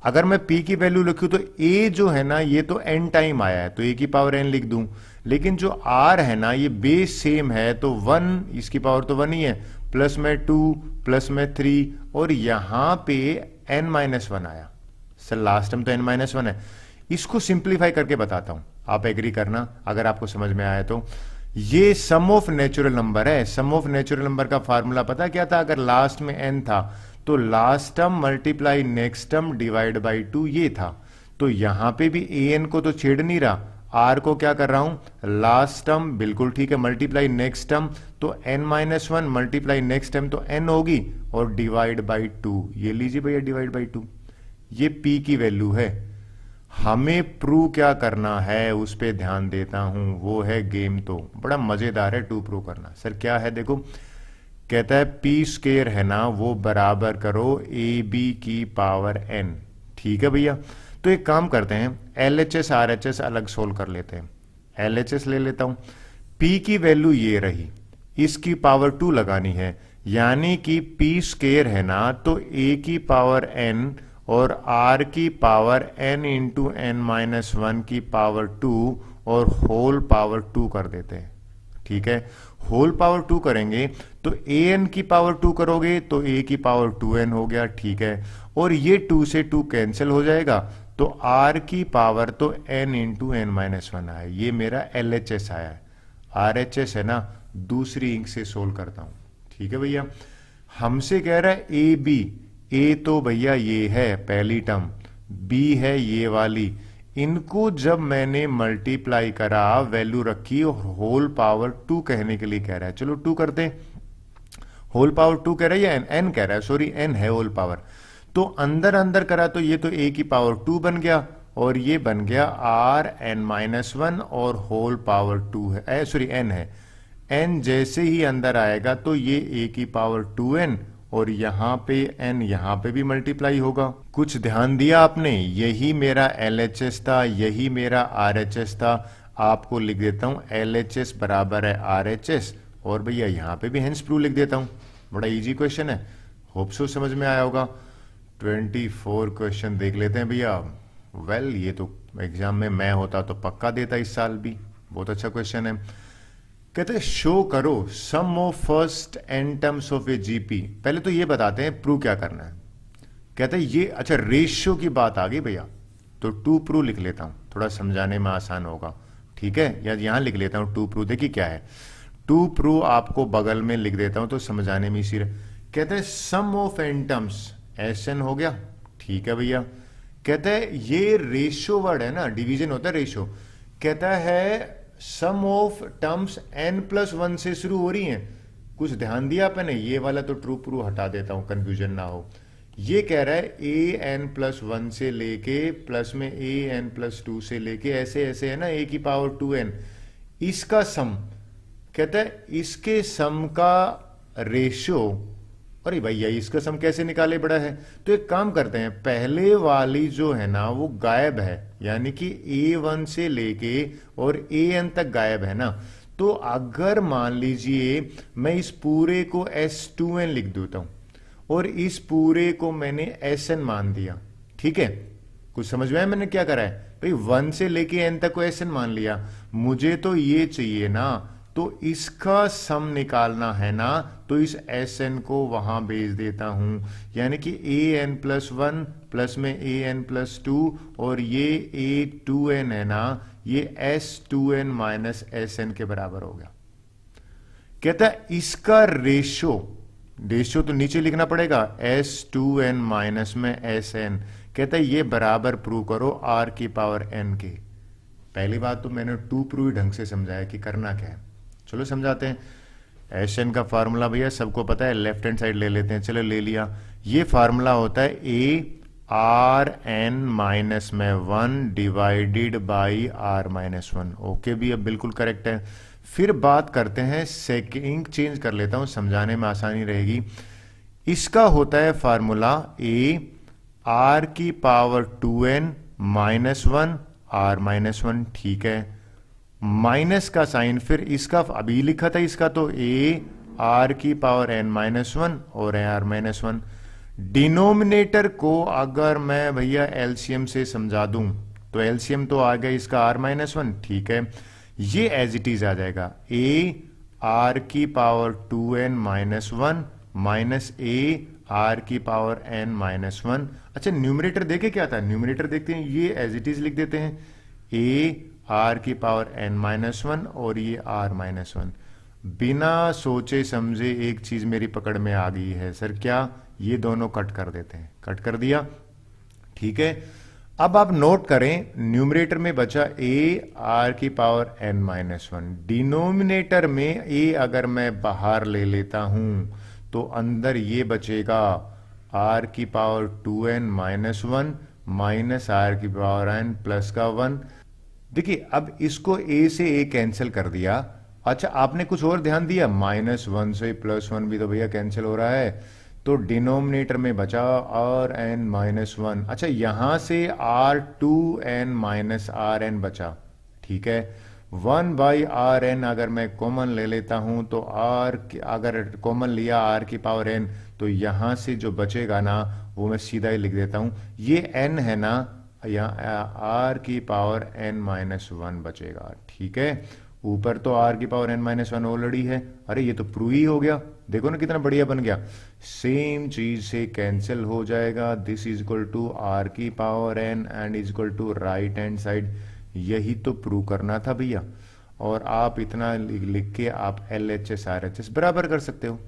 अगर मैं P की वैल्यू लिखूं तो A जो है ना ये तो n टाइम आया है तो A की पावर n लिख दूं, लेकिन जो R है ना ये बेस सेम है तो 1, इसकी पावर तो 1 ही है, प्लस में 2 प्लस में 3, और यहां पे n-1 आया। सर लास्ट टर्म तो n-1 है। इसको सिंप्लीफाई करके बताता हूं, आप एग्री करना अगर आपको समझ में आया तो। ये सम ऑफ नेचुरल नंबर है। सम ऑफ नेचुरल नंबर का फार्मूला पता क्या था, अगर लास्ट में n था तो last term multiply next term divide by 2 ये था। तो यहां पे भी an को तो छेड़ नहीं रहा, r को क्या कर रहा हूं, लास्ट टर्म, बिल्कुल ठीक है, मल्टीप्लाई नेक्स्ट टर्म तो n-1 मल्टीप्लाई नेक्स्ट टर्म तो n होगी और डिवाइड बाई 2, ये लीजिए भैया डिवाइड बाई 2। ये p की वैल्यू है। हमें प्रूव क्या करना है उस पर ध्यान देता हूं, वो है गेम। तो बड़ा मजेदार है टू प्रूव करना। सर क्या है, देखो कहता है पी स्क्वायर है ना वो बराबर करो AB की पावर n, ठीक है भैया। तो एक काम करते हैं LHS RHS अलग सोल्व कर लेते हैं। LHS ले लेता हूं, P की वैल्यू ये रही, इसकी पावर 2 लगानी है, यानी कि P स्क्वायर है ना तो A की पावर n और R की पावर n इंटू n-1 की पावर 2 और होल पावर 2 कर देते हैं, ठीक है। होल पावर 2 करेंगे तो an की पावर 2 करोगे तो a की पावर 2n हो गया, ठीक है। और ये 2 से 2 कैंसिल हो जाएगा तो r की पावर तो n इंटू n-1 आया। ये मेरा LHS आया है। RHS है ना दूसरी इंक से सोल्व करता हूं, ठीक है भैया। हमसे कह रहा है AB, A तो भैया ये है पहली टर्म, B है ये वाली, इनको जब मैंने मल्टीप्लाई करा वैल्यू रखी और होल पावर 2 कहने के लिए कह रहा है, चलो 2 करते हैं। होल पावर 2 कह रहा है या n कह रहा है, सॉरी n है होल पावर, तो अंदर अंदर करा तो ये तो a की पावर 2 बन गया और ये बन गया Rn-1 और होल पावर 2 है, सॉरी n है। n जैसे ही अंदर आएगा तो ये a की पावर 2n और यहां पे n यहां पे भी मल्टीप्लाई होगा। कुछ ध्यान दिया आपने, यही मेरा LHS था, यही मेरा RHS था। आपको लिख देता हूं LHS बराबर है RHS और भैया यहां पे भी हेंस प्रूव लिख देता हूं। बड़ा इजी क्वेश्चन है, होप सो समझ में आया होगा। 24 क्वेश्चन देख लेते हैं भैया। वेल ये तो एग्जाम में मैं होता तो पक्का देता इस साल भी, बहुत अच्छा क्वेश्चन है। कहते हैं शो करो sum of first n terms of a GP. पहले तो ये बताते हैं प्रूव क्या करना है। कहते हैं ये, अच्छा रेशियो की बात आ गई भैया, तो 2 प्रूव लिख लेता हूं, थोड़ा समझाने में आसान होगा, ठीक है। या यहां लिख लेता हूं 2 प्रूव, देखिए क्या है 2 प्रूव, आपको बगल में लिख देता हूं तो समझाने में इसी रहे। कहते हैं सम ऑफ n टर्म्स, SN हो गया, ठीक है भैया। कहते हैं ये रेशियो वर्ड है ना, डिवीजन होता है रेशियो। कहता है सम ऑफ टर्म्स n+1 से शुरू हो रही हैं। कुछ ध्यान दिया आपने, ये वाला तो ट्रू प्रूव हटा देता हूं कंफ्यूजन ना हो। ये कह रहा है an+1 से लेके प्लस में an+2 से लेके ऐसे ऐसे है ना a की पावर 2n, इसका सम। कहता है इसके सम का रेशियो अरे भैया इसका सम कैसे निकाले बड़ा है? तो एक काम करते हैं, पहले वाली जो है ना वो गायब है, यानी कि A1 से लेके और AN तक गायब है ना। तो अगर मान लीजिए मैं इस पूरे को S2N लिख देता हूं और इस पूरे को मैंने SN मान दिया, ठीक है, कुछ समझ में आया मैंने क्या करा है? भाई 1 से लेके n तक को SN मान लिया, मुझे तो ये चाहिए ना, तो इसका सम निकालना है ना, तो इस SN को वहां भेज देता हूं, यानी कि AN+1 प्लस में AN+2 और ये A2N है ना, ये S2N माइनस SN के बराबर हो गया। कहता है इसका रेशो तो नीचे लिखना पड़ेगा, S2N माइनस में SN। कहता है ये बराबर प्रूव करो R की पावर N के। पहली बात तो मैंने टू प्रूव ढंग से समझाया कि करना क्या है, चलो समझाते हैं। SN का फार्मूला भैया सबको पता है, लेफ्ट हैंड साइड ले लेते हैं, चलो ले लिया। ये फार्मूला होता है ARN माइनस में 1 divided by R minus 1। Okay भी, अब बिल्कुल करेक्ट है। फिर बात करते हैं इंक चेंज कर लेता हूं, समझाने में आसानी रहेगी। इसका होता है फार्मूला R की power 2N minus 1 R minus 1, ठीक है। माइनस का साइन फिर इसका अभी लिखा था, इसका तो R की पावर N माइनस 1 और R माइनस 1। डिनोमिनेटर को अगर मैं भैया एलसीएम से समझा दूं तो एलसीएम तो आ गया इसका R माइनस 1, ठीक है। ये एज इट इज आ जाएगा R की power 2N minus 1 minus R की पावर N माइनस 1। अच्छा न्यूमरेटर देखे क्या था, न्यूमरेटर देखते हैं, ये एज इट इज लिख देते हैं R की पावर N माइनस 1 और ये R माइनस 1। बिना सोचे समझे एक चीज मेरी पकड़ में आ गई है, सर क्या? ये दोनों कट कर देते हैं, कट कर दिया, ठीक है। अब आप नोट करें, न्यूमरेटर में बचा R की पावर N माइनस 1, डिनोमिनेटर में अगर मैं बाहर ले लेता हूं तो अंदर ये बचेगा R की power 2N minus 1 minus R की पावर N प्लस का 1। देखिए अब इसको A से A कैंसिल कर दिया। अच्छा आपने कुछ और ध्यान दिया, -1 से +1 भी तो भैया कैंसिल हो रहा है, तो डिनोमिनेटर में बचा Rn माइनस 1। अच्छा यहां से R2n माइनस Rn बचा, ठीक है। 1/Rn अगर मैं कॉमन ले लेता हूं तो अगर कॉमन लिया R की पावर n, तो यहां से जो बचेगा ना वो मैं सीधा ही लिख देता हूं, ये n है ना, यहाँ R की पावर n माइनस 1 बचेगा, ठीक है। ऊपर तो R की पावर n माइनस 1 ऑलरेडी है। अरे ये तो प्रूव ही हो गया, देखो ना कितना बढ़िया बन गया, सेम चीज से कैंसिल हो जाएगा। This is equal to R की power n and is equal to right hand side. यही तो प्रूव करना था भैया, और आप इतना लिख के आप LHS RHS बराबर कर सकते हो।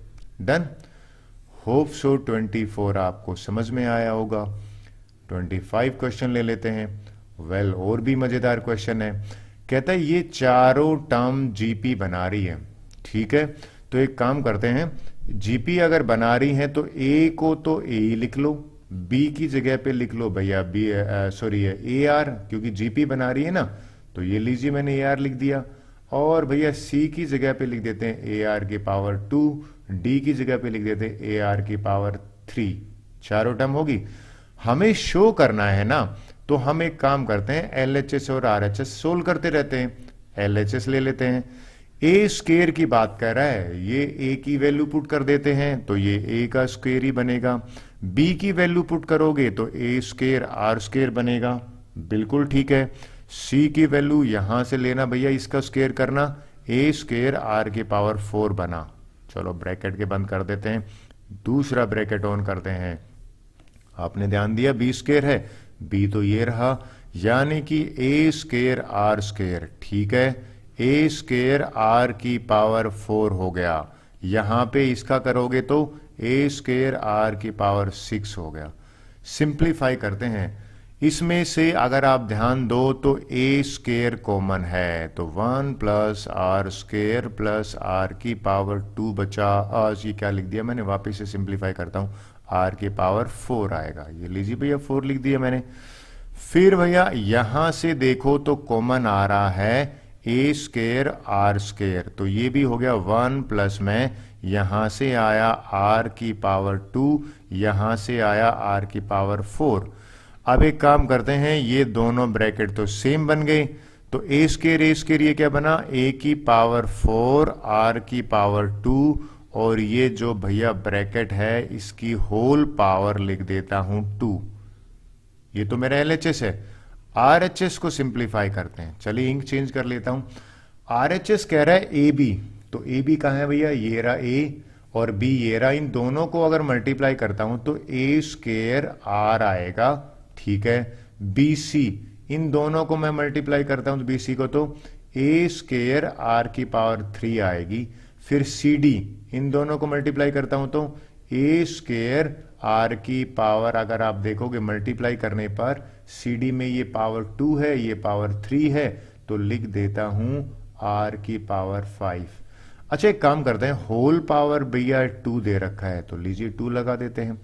डन। होप सो 24 आपको समझ में आया होगा। 25 क्वेश्चन ले लेते हैं। वेल और भी मजेदार क्वेश्चन है। कहता है ये चारों टर्म जीपी बना रही है, ठीक है। तो एक काम करते हैं, जीपी अगर बना रही है तो ए को तो ए लिख लो, बी की जगह पे लिख लो भैया बी सॉरी ए आर, क्योंकि जीपी बना रही है ना, तो ये लीजिए मैंने ए आर लिख दिया। और भैया सी की जगह पे लिख देते हैं ए आर की पावर 2, डी की जगह पे लिख देते हैं ए आर की पावर 3। चारों टर्म होगी। हमें शो करना है ना, तो हम एक काम करते हैं, LHS और RHS सोल्व करते रहते हैं। LHS ले लेते हैं, ए स्क्वायर की बात कर रहा है, ये ए की वैल्यू पुट कर देते हैं तो ये ए का स्क्वायर ही बनेगा। बी की वैल्यू पुट करोगे तो ए स्क्वायर आर स्क्वायर बनेगा, बिल्कुल ठीक है। सी की वैल्यू यहां से लेना भैया, इसका स्क्वायर करना, ए स्क्वायर आर की पावर 4 बना। चलो ब्रैकेट के बंद कर देते हैं, दूसरा ब्रैकेट ऑन करते हैं। आपने ध्यान दिया बी स्क्वायर है, बी तो ये रहा, यानी कि ए स्क्वायर आर स्क्वायर, ठीक है। ए स्क्वायर आर की पावर 4 हो गया, यहां पे इसका करोगे तो ए स्क्वायर आर की पावर 6 हो गया। सिंप्लीफाई करते हैं, इसमें से अगर आप ध्यान दो तो ए स्क्वायर कॉमन है, तो 1 plus R square plus R की पावर 2 बचा। आज ये क्या लिख दिया मैंने, वापस से सिंप्लीफाई करता हूं, आर की पावर 4 आएगा। ये लीजिए भैया 4 लिख दिया मैंने। फिर भैया यहां से देखो तो कॉमन आ रहा है ए स्केयर आर स्केयर, तो ये भी हो गया 1 प्लस में यहां से आया आर की पावर 2, यहां से आया आर की पावर 4। अब एक काम करते हैं, ये दोनों ब्रैकेट तो सेम बन गए, तो ए स्केयर ये क्या बना, ए की पावर 4 आर की पावर 2, और ये जो भैया ब्रैकेट है इसकी होल पावर लिख देता हूं 2। ये तो मेरा एलएचएस है। आरएचएस को सिंप्लीफाई करते हैं, चलिए इंक चेंज कर लेता हूं। आरएचएस कह रहा है ए बी, तो ए बी कहां है भैया, ये रहा ए और बी ये रहा, इन दोनों को अगर मल्टीप्लाई करता हूं तो ए स्केयर आर आएगा, ठीक है। बी सी, इन दोनों को मैं मल्टीप्लाई करता हूं तो बी सी को, तो ए स्केयर आर की पावर 3 आएगी। फिर सी डी, इन दोनों को मल्टीप्लाई करता हूं तो ए स्केयर आर की पावर, अगर आप देखोगे मल्टीप्लाई करने पर सी डी में ये पावर 2 है, ये पावर 3 है, तो लिख देता हूं आर की पावर 5। अच्छा एक काम करते हैं, होल पावर भैया 2 दे रखा है, तो लीजिए 2 लगा देते हैं।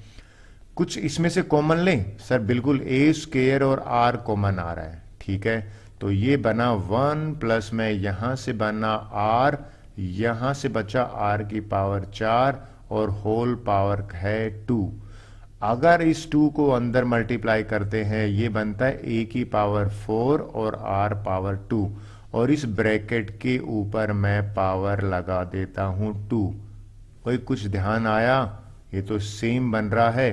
कुछ इसमें से कॉमन लें सर, बिल्कुल ए स्केयर और आर कॉमन आ रहा है, ठीक है। तो ये बना 1 प्लस में यहां से बना आर, यहां से बचा आर की पावर 4 और होल पावर है 2। अगर इस 2 को अंदर मल्टीप्लाई करते हैं ये बनता है ए की पावर 4 और आर पावर 2, और इस ब्रैकेट के ऊपर मैं पावर लगा देता हूं 2। कोई कुछ ध्यान आया, ये तो सेम बन रहा है,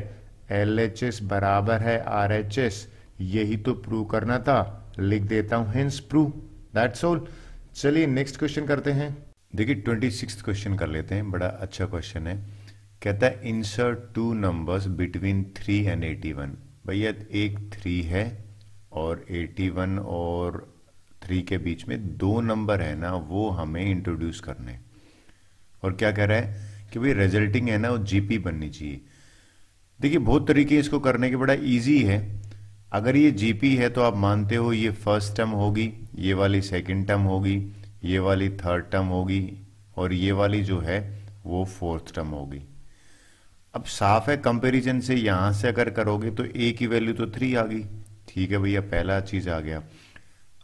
एलएचएस बराबर है आरएचएस, यही तो प्रूव करना था, लिख देता हूं हेंस प्रूव, दैट्स ऑल। चलिए नेक्स्ट क्वेश्चन करते हैं। देखिए 26th क्वेश्चन कर लेते हैं, बड़ा अच्छा क्वेश्चन है। कहता है इंसर्ट 2 नंबर्स बिटवीन 3 एंड 81। भैया एक 3 है और 81 और 3 के बीच में 2 नंबर है ना, वो हमें इंट्रोड्यूस करने। और क्या कह रहा है कि भाई रिजल्टिंग है ना वो जीपी बननी चाहिए। देखिए बहुत तरीके इसको करने के, बड़ा इजी है। अगर ये जीपी है तो आप मानते हो ये फर्स्ट टर्म होगी, ये वाली सेकंड टर्म होगी, ये वाली थर्ड टर्म होगी, और ये वाली जो है वो फोर्थ टर्म होगी। अब साफ है कंपैरिजन से, यहां से अगर करोगे तो ए की वैल्यू तो 3 आ गई, ठीक है भैया, पहला चीज आ गया।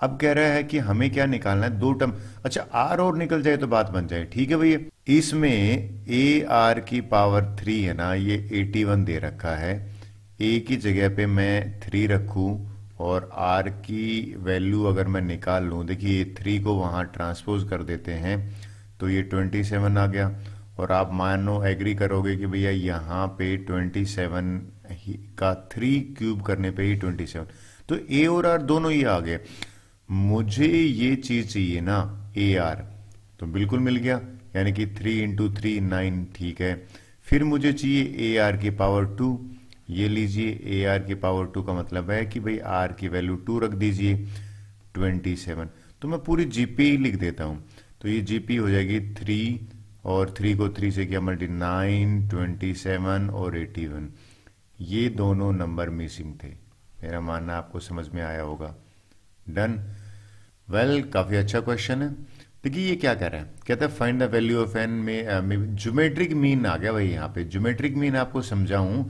अब कह रहा है कि हमें क्या निकालना है, 2 टर्म। अच्छा आर और निकल जाए तो बात बन जाए, ठीक है भैया। इसमें ए आर की पावर 3 है ना, ये 81 दे रखा है, ए की जगह पे मैं 3 रखूं और आर की वैल्यू अगर मैं निकाल लूं, देखिए 3 को वहां ट्रांसपोज कर देते हैं तो ये 27 आ गया। और आप मानो एग्री करोगे कि भैया यहाँ पे 27 का 3 क्यूब करने पे ही 27, तो ए और आर दोनों ही आ गए। मुझे ये चीज चाहिए ना ए आर, तो बिल्कुल मिल गया, यानी कि 3 इंटू 3 9, ठीक है। फिर मुझे चाहिए ए आर की पावर 2, ये लीजिए ए आर की पावर 2 का मतलब है कि भाई आर की वैल्यू 2 रख दीजिए, 27। तो मैं पूरी जीपी लिख देता हूं, तो ये जीपी हो जाएगी 3 और 3 को 3 से क्या मल्टी 9, 27 और 81। ये दोनों नंबर मिसिंग थे, मेरा मानना आपको समझ में आया होगा। डन, वेल काफी अच्छा क्वेश्चन है। देखिए ये क्या कह रहा है, कहता है find the value of N में ज्योमेट्रिक मीन आ गया भाई। यहाँ पे ज्योमेट्रिक मीन आपको समझाऊं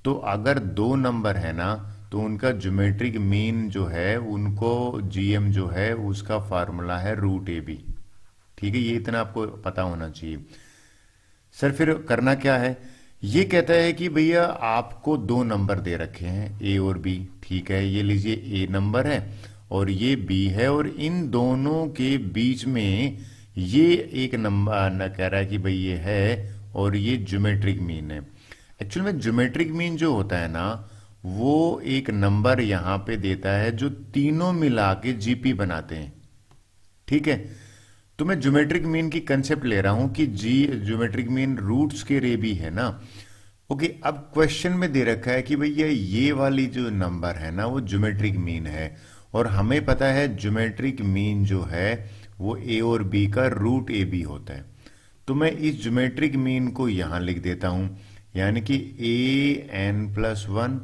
तो अगर 2 नंबर है ना तो उनका ज्योमेट्रिक मीन जो है, उनको जीएम जो है उसका फार्मूला है रूट ए बी, ठीक है। ये इतना आपको पता होना चाहिए। सर फिर करना क्या है, ये कहता है कि भैया आपको 2 नंबर दे रखे हैं ए और बी, ठीक है। ये लीजिए ए नंबर है और ये बी है, और इन दोनों के बीच में ये एक नंबर कह रहा है कि भाई ये है, और ये ज्योमेट्रिक मीन है। एक्चुअल में ज्योमेट्रिक मीन जो होता है ना, वो एक नंबर यहां पे देता है जो तीनों मिला के जीपी बनाते हैं, ठीक है। तो मैं ज्योमेट्रिक मीन की कंसेप्ट ले रहा हूं कि ज्योमेट्रिक मीन रूट्स के रे भी है ना। ओके, अब क्वेश्चन में दे रखा है कि भैया ये वाली जो नंबर है ना वो ज्योमेट्रिक मीन है, और हमें पता है ज्योमेट्रिक मीन जो है वो ए और बी का रूट ए बी होता है। तो मैं इस ज्योमेट्रिक मीन को यहां लिख देता हूं, यानी कि ए एन प्लस 1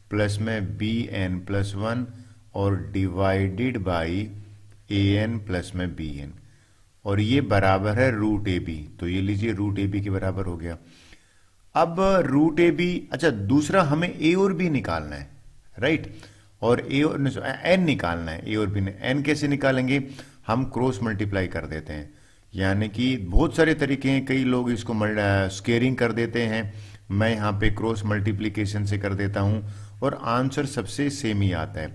प्लस में बी एन प्लस 1 और divided by A N plus में बी एन, और ये बराबर है रूट ए बी। तो ये लीजिए रूट ए बी के बराबर हो गया। अब रूट ए बी, अच्छा दूसरा हमें ए और बी निकालना है, राइट, और ए और एन निकालना है, ए और बी ने। एन कैसे निकालेंगे, हम क्रॉस मल्टीप्लाई कर देते हैं। यानी कि बहुत सारे तरीके हैं, कई लोग इसको स्केयरिंग कर देते हैं, मैं यहाँ पे क्रॉस मल्टीप्लिकेशन से कर देता हूँ और आंसर सबसे सेम ही आता है।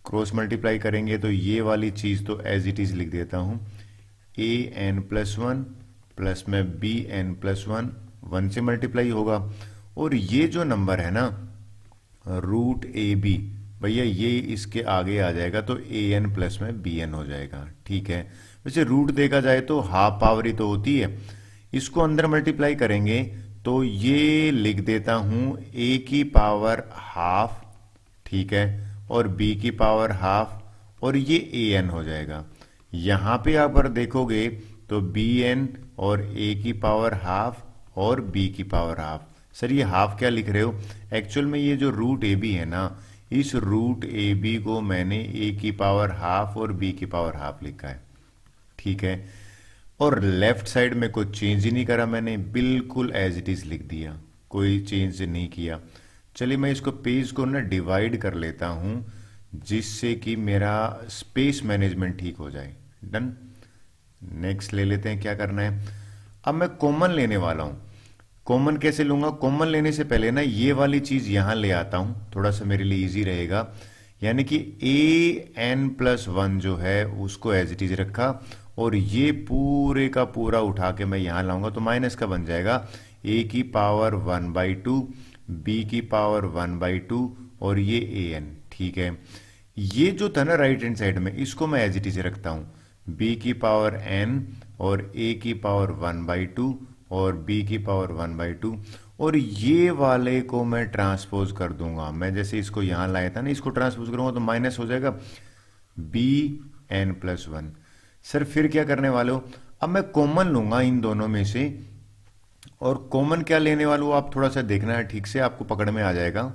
क्रॉस मल्टीप्लाई करेंगे तो ये वाली चीज़ तो एज इट इज़ लिख देता हूँ, an+1 प्लस में bn+1, 1 से मल्टीप्लाई होगा, और ये जो नंबर है ना √ab, भैया ये इसके आगे आ जाएगा तो an प्लस में bn हो जाएगा। ठीक है, वैसे रूट देखा जाए तो हाफ पावर ही तो होती है, इसको अंदर मल्टीप्लाई करेंगे तो ये लिख देता हूं a की पावर हाफ, ठीक है, और b की पावर हाफ, और ये an हो जाएगा। यहां पे आप अगर देखोगे तो bn और a की पावर हाफ और b की पावर हाफ। सर ये हाफ क्या लिख रहे हो? एक्चुअल में ये जो √ab है ना, इस √ab को मैंने a की पावर हाफ और b की पावर हाफ लिखा है। ठीक है, और लेफ्ट साइड में कोई चेंज ही नहीं करा मैंने, बिल्कुल एज इट इज लिख दिया, कोई चेंज नहीं किया। चलिए मैं इसको पेज को ना डिवाइड कर लेता हूं जिससे कि मेरा स्पेस मैनेजमेंट ठीक हो जाए। डन। नेक्स्ट ले लेते हैं, क्या करना है, अब मैं कॉमन लेने वाला हूं। कॉमन कैसे लूंगा? कॉमन लेने से पहले ना ये वाली चीज यहां ले आता हूं, थोड़ा सा मेरे लिए इजी रहेगा। यानी कि an+1 जो है उसको एज इट इज रखा, और ये पूरे का पूरा उठा के मैं यहां लाऊंगा तो माइनस का बन जाएगा a की पावर 1/2, b की पावर 1/2 और ये an। ठीक है, ये जो था ना राइट हैंड साइड में, इसको मैं एज इट इज रखता हूं, b की पावर n और a की पावर 1/2 और b की पावर 1/2, और ये वाले को मैं ट्रांसपोज कर दूंगा। मैं जैसे इसको यहां लाया था ना, इसको ट्रांसपोज करूंगा तो माइनस हो जाएगा bn+1। सर फिर क्या करने वाले हो? अब मैं कॉमन लूंगा इन दोनों में से, और कॉमन क्या लेने वाले हो आप थोड़ा सा देखना है ठीक से, आपको पकड़ में आ जाएगा।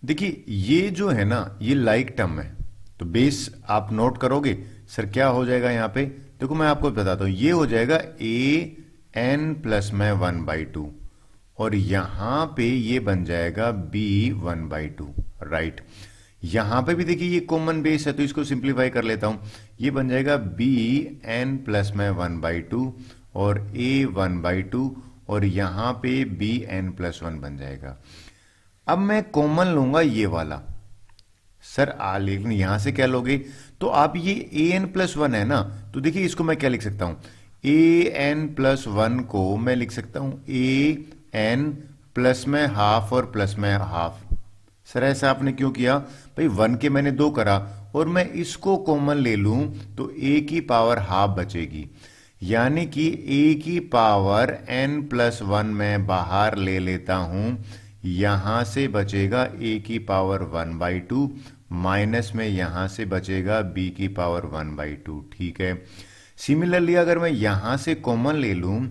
देखिए ये जो है ना ये लाइक टर्म है, तो बेस आप नोट करोगे सर क्या हो जाएगा यहाँ पे, देखो मैं आपको बताता हूं, ये हो जाएगा an+1/2, और यहां पे ये बन जाएगा b1/2। राइट, यहां पे भी देखिए ये कॉमन बेस है तो इसको सिंप्लीफाई कर लेता हूं, ये बन जाएगा bn+1/2 और a1/2, और यहां पे bn+1 बन जाएगा। अब मैं कॉमन लूंगा ये वाला। सर लेकिन यहां से क्या लोगे? तो आप ये an+1 है ना, तो देखिए इसको मैं क्या लिख सकता हूं, an+1 को मैं लिख सकता हूं an प्लस में हाफ और प्लस में हाफ। सर ऐसा आपने क्यों किया? भाई 1 के मैंने 2 करा, और मैं इसको कॉमन ले लूं तो a की पावर हाफ बचेगी, यानी कि a की पावर n+1 में बाहर ले लेता हूं, यहां से बचेगा a की पावर 1/2 माइनस में यहां से बचेगा b की पावर 1/2। ठीक है, सिमिलरली अगर मैं यहां से कॉमन ले लूं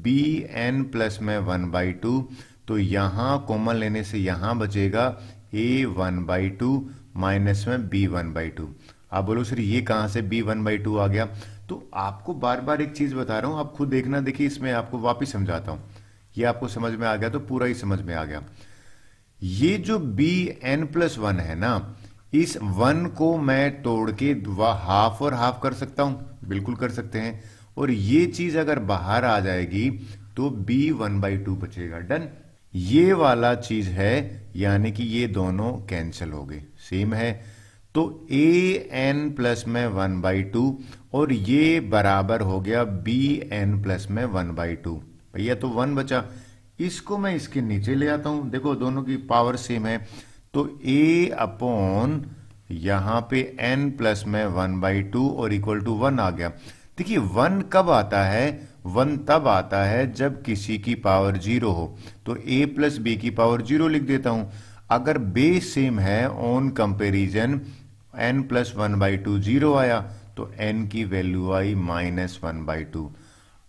bn+1/2, तो यहां कॉमन लेने से यहां बचेगा a1/2 माइनस में b1/2। आप बोलो सर ये कहां से b1/2 आ गया? तो आपको बार बार एक चीज बता रहा हूं, आप खुद देखना। देखिए इसमें आपको वापिस समझाता हूं, ये आपको समझ में आ गया तो पूरा ही समझ में आ गया। ये जो bn+1 है ना, इस 1 को मैं तोड़ के हाफ और हाफ कर सकता हूं, बिल्कुल कर सकते हैं, और ये चीज अगर बाहर आ जाएगी तो b1/2 बचेगा। डन, ये वाला चीज है, यानी कि ये दोनों कैंसिल हो गए, सेम है, तो an+1/2 और ये बराबर हो गया bn+1/2। भैया तो 1 बचा, इसको मैं इसके नीचे ले आता हूं, देखो दोनों की पावर सेम है, तो a/, यहां पे n+1/2 और इक्वल टू 1 आ गया। देखिए 1 कब आता है? 1 तब आता है जब किसी की पावर 0 हो, तो a प्लस b की पावर 0 लिख देता हूं। अगर बेस सेम है, ऑन कंपेरिजन n+1/2 0 आया, तो n की वैल्यू आई -1/2।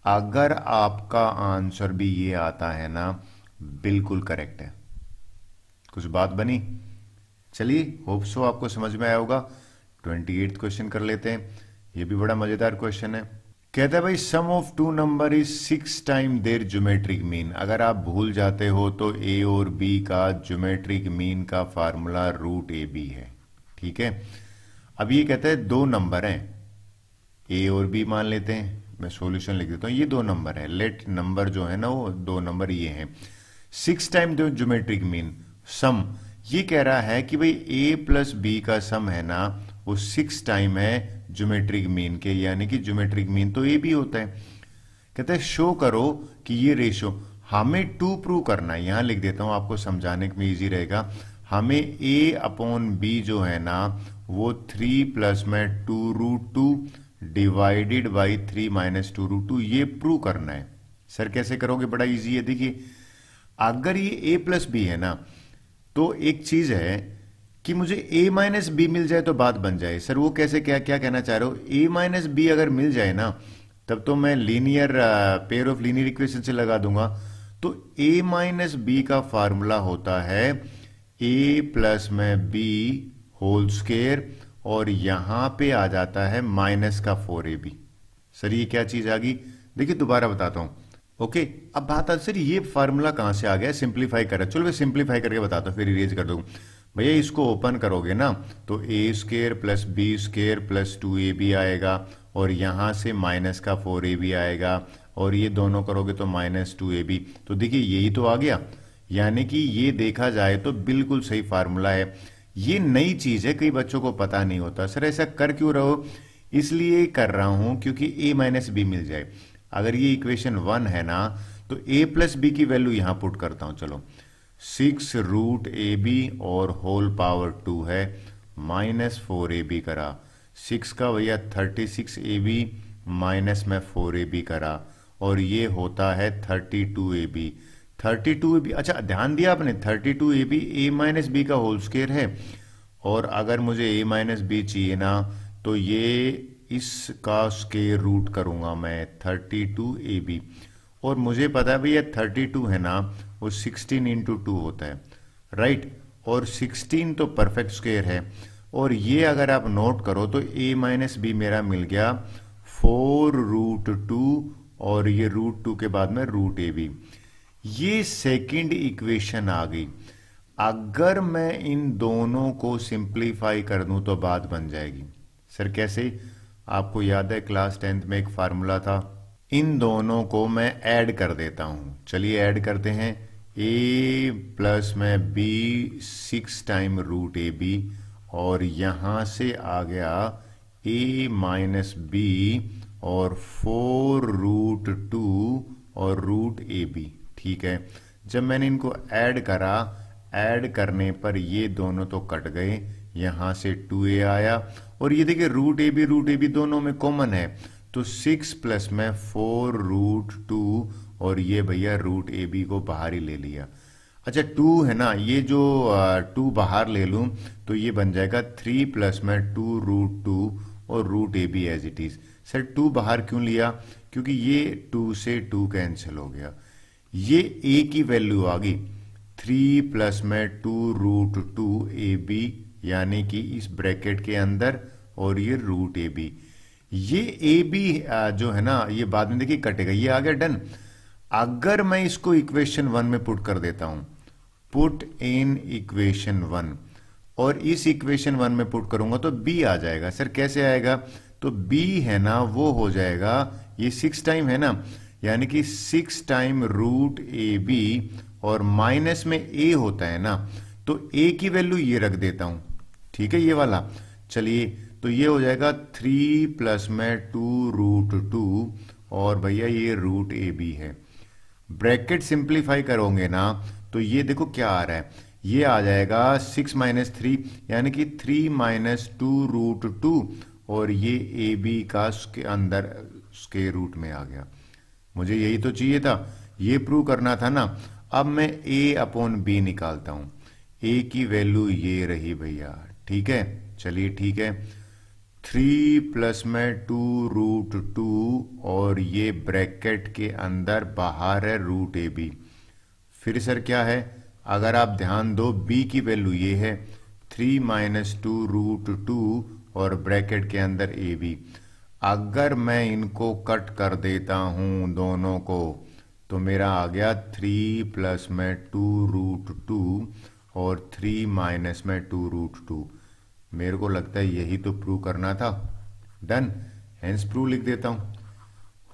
अगर आपका आंसर भी ये आता है ना, बिल्कुल करेक्ट है। कुछ बात बनी? चलिए होप सो आपको समझ में आया होगा। 28th क्वेश्चन कर लेते हैं, ये भी बड़ा मजेदार क्वेश्चन है। कहता है भाई sum of two number is 6 time their geometric mean. अगर आप भूल जाते हो तो a और b का ज्योमेट्रिक मीन का फार्मूला √ab है। ठीक है, अब ये कहता है दो नंबर हैं ए और बी मान लेते हैं, मैं सॉल्यूशन लिख देता हूँ। ये 2 नंबर है, लेट नंबर जो है ना वो 2 नंबर ये हैं। 6 टाइम दो ज्योमेट्रिक मीन सम, ये कह रहा है कि भाई ए प्लस बी का सम है ना वो 6 टाइम है ज्योमेट्रिक मीन के, यानी कि ज्योमेट्रिक मीन तो ए बी होता है। कहते हैं शो करो कि ये रेशो, हमें 2 प्रूव करना है। यहां लिख देता हूं आपको समझाने में इजी रहेगा। हमें ए अपॉन बी जो है ना वो 3 प्लस में 2√2 डिवाइडेड बाई 3 माइनस 2√2 ये प्रूव करना है। सर कैसे करोगे? बड़ा इजी है। देखिए अगर ये ए प्लस बी है ना तो एक चीज है कि मुझे a माइनस बी मिल जाए तो बात बन जाए। सर वो कैसे, क्या क्या कहना चाह रहे हो? a माइनस बी अगर मिल जाए ना तब तो मैं linear pair of linear equation से लगा दूंगा। तो a माइनस बी का फार्मूला होता है a प्लस में b होल स्क्वायर और यहां पे आ जाता है माइनस का 4ab। सर ये क्या चीज आ गई? देखिए दोबारा बताता हूं। ओके अब बात आता सर ये फार्मूला कहां से आ गया? सिंप्लीफाई करा, चलो मैं सिंप्लीफाई करके बताता हूं फिर इरेज कर दूंगा। भैया इसको ओपन करोगे ना तो a square plus b square plus 2ab आएगा और यहां से माइनस का 4ab आएगा और ये दोनों करोगे तो माइनस 2ab। तो देखिए यही तो आ गया, यानी कि ये देखा जाए तो बिल्कुल सही फार्मूला है। ये नई चीज है, कई बच्चों को पता नहीं होता। सर ऐसा कर क्यों रहो? इसलिए कर रहा हूं क्योंकि a माइनस बी मिल जाए। अगर ये इक्वेशन 1 है ना तो a प्लस बी की वैल्यू यहां पुट करता हूं। चलो 6√ab और होल पावर 2 है माइनस 4ab करा। 6 का भैया 36ab माइनस में 4ab करा और ये होता है 32ab। 32ab, अच्छा ध्यान दिया आपने, 32ab a माइनस बी का होल स्क्वायर है और अगर मुझे a माइनस बी चाहिए ना तो ये इसका स्क्वायर रूट करूंगा मैं 32ab और मुझे पता है भैया 32 है ना वो 16 इंटू 2 होता है, राइट? और 16 तो परफेक्ट स्क्वायर है और ये अगर आप नोट करो तो a माइनस बी मेरा मिल गया 4√2 और ये √2 के बाद में √ab। ये सेकंड इक्वेशन आ गई। अगर मैं इन दोनों को सिंप्लीफाई कर दूं तो बात बन जाएगी। सर कैसे? आपको याद है क्लास 10th में एक फार्मूला था, इन दोनों को मैं ऐड कर देता हूं। चलिए ऐड करते हैं। a प्लस में b 6 टाइम √ab और यहां से आ गया a माइनस b और 4√2 और √ab। ठीक है, जब मैंने इनको ऐड करा, ऐड करने पर ये दोनों तो कट गए, यहां से 2a आया और ये देखिए √ab दोनों में कॉमन है तो 6 प्लस में 4√2 और ये भैया √ab को बाहर ही ले लिया। अच्छा 2 है ना, ये जो 2 बाहर ले लूं तो ये बन जाएगा 3 प्लस में 2√2 और √ab as it is. Sir 2 बाहर क्यों लिया? क्योंकि ये 2 से 2 कैंसिल हो गया। ये a की वैल्यू आ गई 3 प्लस में 2√2ab यानी कि इस ब्रैकेट के अंदर और ये √ab। ये ab जो है ना ये बाद में देखिए कटेगा, ये आ गया डन। अगर मैं इसको इक्वेशन 1 में पुट कर देता हूं, पुट इन इक्वेशन 1 और इस इक्वेशन 1 में पुट करूंगा तो b आ जाएगा। सर कैसे आएगा? तो b है ना वो हो जाएगा, ये 6 टाइम है ना यानी कि 6 टाइम √ab और माइनस में a होता है ना तो a की वैल्यू ये रख देता हूं। ठीक है ये वाला। चलिए तो ये हो जाएगा 3 प्लस में 2√2 और भैया ये √ab है। ब्रैकेट सिंप्लीफाई करोगे ना तो ये देखो क्या आ रहा है, ये आ जाएगा 6 माइनस 3 यानी कि 3 माइनस 2√2 और ये ab का के अंदर स्क्वायर रूट में आ गया। मुझे यही तो चाहिए था, ये प्रूव करना था ना। अब मैं a अपॉन b निकालता हूं, a की वैल्यू ये रही भैया। ठीक है चलिए ठीक है, 3 प्लस में 2√2 और ये ब्रैकेट के अंदर बाहर है √ab। फिर सर क्या है? अगर आप ध्यान दो b की वैल्यू ये है 3 माइनस 2√2 और ब्रैकेट के अंदर ab। अगर मैं इनको कट कर देता हूं दोनों को तो मेरा आ गया 3 प्लस में 2√2 और 3 माइनस में 2√2। मेरे को लगता है यही तो प्रूव करना था। डन। हेंस प्रूव लिख देता हूं।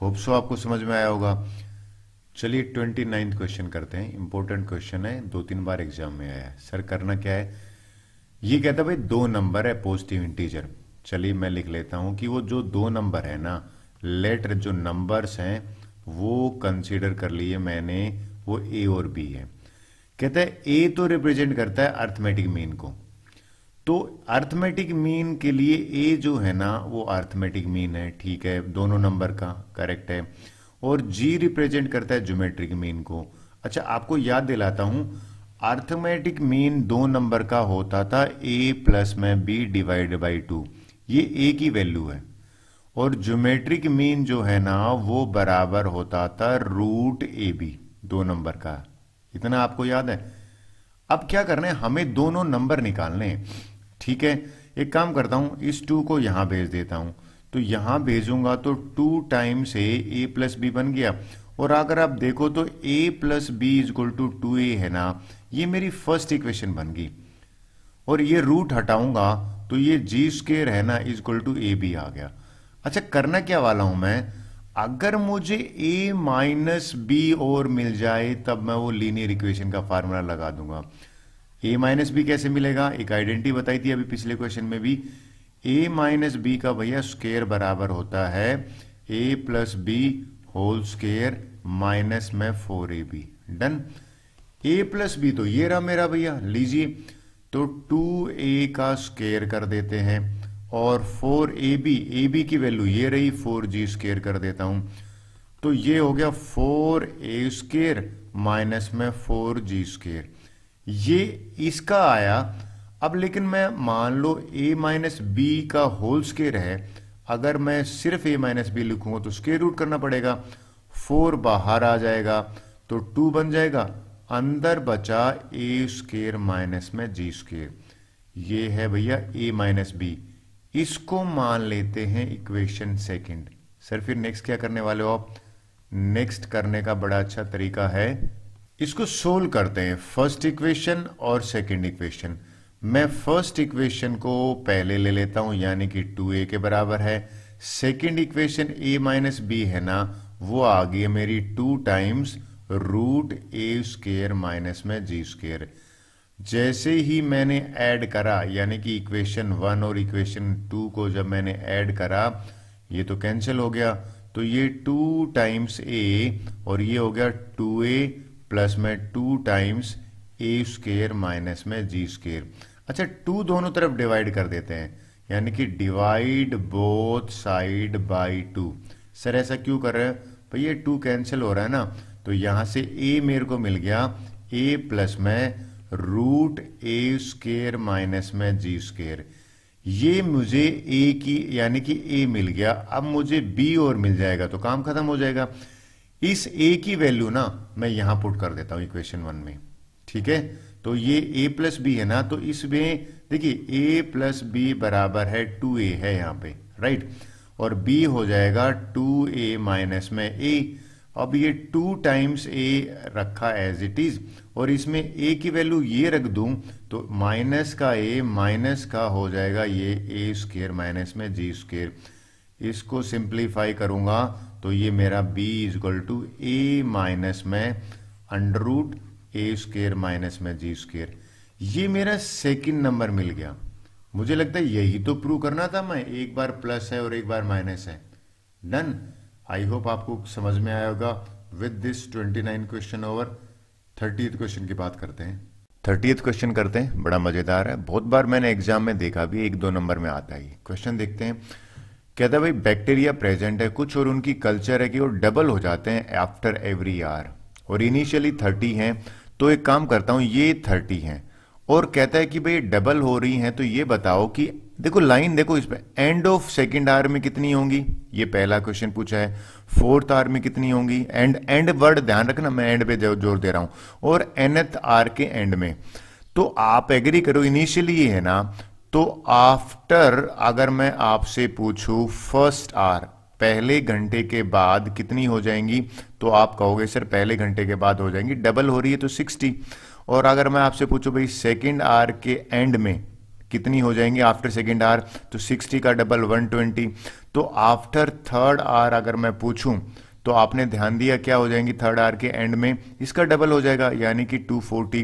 होप सो आपको समझ में आया होगा। चलिए 29th क्वेश्चन करते हैं। इंपॉर्टेंट क्वेश्चन है, 2-3 बार एग्जाम में आया है। सर करना क्या है, ये कहता है भाई 2 नंबर है पॉजिटिव इंटीजर। चलिए मैं लिख लेता हूं कि वो जो 2 नंबर है ना, लेटर जो नंबर्स हैं वो कंसीडर कर लिए मैंने, वो ए और बी है। कहता है ए तो रिप्रेजेंट करता है अर्थमेटिक मीन को, तो अर्थमेटिक मीन के लिए ए जो है ना वो अर्थमेटिक मीन है, ठीक है, दोनों नंबर का करेक्ट है। और जी रिप्रेजेंट करता है ज्योमेट्रिक मीन को। अच्छा आपको याद दिलाता हूं, अर्थमेटिक मीन 2 नंबर का होता था ए प्लस में बी डिवाइड बाई 2, ये ए की वैल्यू है। और ज्योमेट्रिक मीन जो है ना वो बराबर होता था रूट ए बी, 2 नंबर का। इतना आपको याद है। अब क्या करना है, हमें दोनों नंबर निकालने हैं, ठीक है। एक काम करता हूं, इस 2 को यहां भेज देता हूं, तो यहां भेजूंगा तो 2 टाइम्स ए प्लस बी बन गया। और अगर आप देखो तो a plus b is equal to 2a है ना, ये मेरी फर्स्ट इक्वेशन बन गई। और ये रूट हटाऊंगा तो ये जी स्क्वायर है ना is equal to a b आ गया। अच्छा करना क्या वाला हूं मैं, अगर मुझे a माइनस बी और मिल जाए तब मैं वो लीनियर इक्वेशन का फार्मूला लगा दूंगा। a माइनस बी कैसे मिलेगा, एक आइडेंटिटी बताई थी अभी पिछले क्वेश्चन में भी, a माइनस बी का भैया स्क्वायर बराबर होता है a plus B whole square minus में 4ab। Done. a plus B तो ये रहा मेरा भैया, लीजिए तो 2a का स्क्वायर कर देते हैं और 4ab की वैल्यू ये रही, 4g स्क्वायर कर देता हूं, तो ये हो गया 4a स्क्वायर माइनस में 4g स्क्वायर, ये इसका आया। अब लेकिन मैं मान लो a माइनस बी का होल स्क्वायर है, अगर मैं सिर्फ a माइनस बी लिखूंगा तो स्क्वायर रूट करना पड़ेगा, 4 बाहर आ जाएगा तो 2 बन जाएगा, अंदर बचा a स्क्वायर माइनस में g स्क्वायर, ये है भैया a माइनस बी। इसको मान लेते हैं इक्वेशन सेकंड। सर फिर नेक्स्ट क्या करने वाले हो आप, नेक्स्ट करने का बड़ा अच्छा तरीका है, इसको सोल्व करते हैं, फर्स्ट इक्वेशन और सेकंड इक्वेशन। मैं फर्स्ट इक्वेशन को पहले ले लेता हूं, यानी कि 2a के बराबर है। Second equation a minus B है ना, वो आ गई है मेरी 2 times root A square minus में जी स्क्वायर। जैसे ही मैंने ऐड करा, यानी कि इक्वेशन 1 और इक्वेशन 2 को जब मैंने ऐड करा, ये तो कैंसिल हो गया, तो ये 2 टाइम्स a और ये हो गया 2a प्लस में 2 टाइम्स ए स्क्वायर माइनस में जी स्क्वायर। अच्छा 2 दोनों तरफ डिवाइड कर देते हैं, यानी कि divide both side by 2। Sir ऐसा क्यों कर रहे हैं भाई, ये 2 कैंसिल हो रहा है ना, तो यहां से a मेरे को मिल गया a प्लस में रूट ए स्क्वायर माइनस में जी स्क्वायर, ये मुझे a की यानी कि a मिल गया। अब मुझे b और मिल जाएगा तो काम खत्म हो जाएगा। इस a की वैल्यू ना मैं यहां पुट कर देता हूं इक्वेशन 1 में, ठीक है। तो ये a प्लस बी है ना, तो इसमें देखिए a प्लस बी बराबर है 2a है यहां पे, राइट, और b हो जाएगा 2a माइनस में a। अब ये 2 टाइम्स a रखा एज इट इज, और इसमें a की वैल्यू ये रख दूं तो माइनस का a माइनस का हो जाएगा ये a स्क्वायर माइनस में जी स्क्वायर। इसको सिंप्लीफाई करूंगा तो ये मेरा b is equal to a minus में under root A square minus में जी स्क्वायर। ये मेरा सेकंड नंबर मिल गया। मुझे लगता है यही तो प्रूव करना था, मैं एक बार प्लस है और एक बार माइनस है। डन। आई होप आपको समझ में आया होगा। With this 29 question over. 30th question की बात करते हैं। 30th क्वेश्चन करते हैं, बड़ा मजेदार है, बहुत बार मैंने एग्जाम में देखा भी, 1-2 नंबर में आता है। क्वेश्चन देखते हैं। कहता है भाई बैक्टीरिया प्रेजेंट है कुछ और उनकी कल्चर है कि वो डबल हो जाते हैं आफ्टर एवरी आवर, और इनिशियली 30 हैं, तो एक काम करता हूं ये 30 हैं, और कहता है कि भाई डबल हो रही हैं, तो ये बताओ कि देखो लाइन देखो, इसमें एंड ऑफ सेकंड आवर में कितनी होंगी, ये पहला क्वेश्चन पूछा है। फोर्थ आवर में कितनी होंगी, एंड वर्ड ध्यान रखना, मैं एंड पे जोर दे रहा हूं, और nth आवर के एंड में। तो आप एग्री करो, इनिशियली ये है ना, तो आफ्टर अगर मैं आपसे पूछूं फर्स्ट आवर, पहले घंटे के बाद कितनी हो जाएंगी, तो आप कहोगे सर पहले घंटे के बाद हो जाएंगी, डबल हो रही है तो 60। और अगर मैं आपसे पूछूं भाई सेकंड आवर के एंड में कितनी हो जाएंगी आफ्टर सेकंड आवर, तो 60 का डबल 120। तो आफ्टर थर्ड आर अगर मैं पूछूं तो आपने ध्यान दिया क्या हो जाएंगी थर्ड आर के एंड में, इसका डबल हो जाएगा यानी कि 240।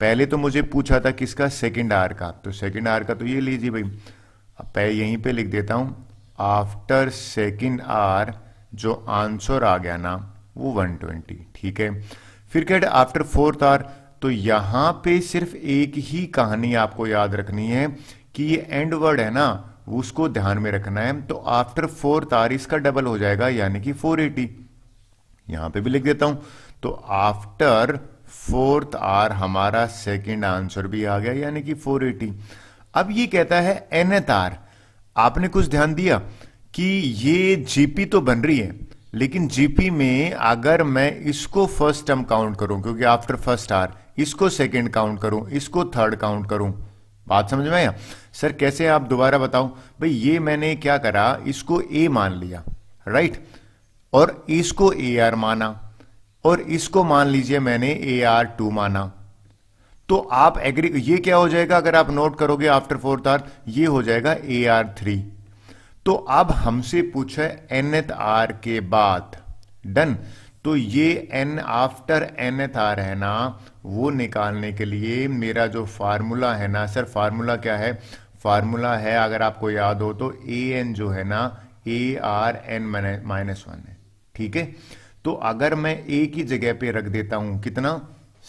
पहले तो मुझे पूछा था किसका, सेकंड आर का, तो सेकंड आर का तो ये लीजिए भाई, अब यहीं पे लिख देता हूं आफ्टर सेकंड आर जो आंसर आ गया ना वो 120। ठीक है, फिर क्या आफ्टर फोर्थ आर, तो यहां पे सिर्फ एक ही कहानी आपको याद रखनी है कि ये एंड वर्ड है ना उसको ध्यान में रखना है। तो आफ्टर फोर्थ आर इसका डबल हो जाएगा यानी कि 480। यहां पे भी लिख देता हूं, तो आफ्टर फोर्थ आर हमारा सेकंड आंसर भी आ गया यानी कि 480। अब ये कहता है nth आर, आपने कुछ ध्यान दिया कि ये जीपी तो बन रही है, लेकिन जीपी में अगर मैं इसको फर्स्ट टर्म काउंट करूं, क्योंकि आफ्टर फर्स्ट आर, इसको सेकंड काउंट करूं, इसको थर्ड काउंट करूं, बात समझ में आया? सर कैसे, आप दोबारा बताओ भाई। ये मैंने क्या करा, इसको ए मान लिया, राइट, और इसको ए आर माना, और इसको मान लीजिए मैंने AR2 माना, तो आप एग्री, ये क्या हो जाएगा अगर आप नोट करोगे आफ्टर फोर्थ आर, ये हो जाएगा AR3। तो अब हमसे पूछा है nth आर के बाद, डन, तो ये n आफ्टर nth आर है ना, वो निकालने के लिए मेरा जो फार्मूला है ना, सर फार्मूला क्या है, फार्मूला है अगर आपको याद हो तो an जो है ना ARn-1 है। ठीक है, तो अगर मैं a की जगह पे रख देता हूं कितना,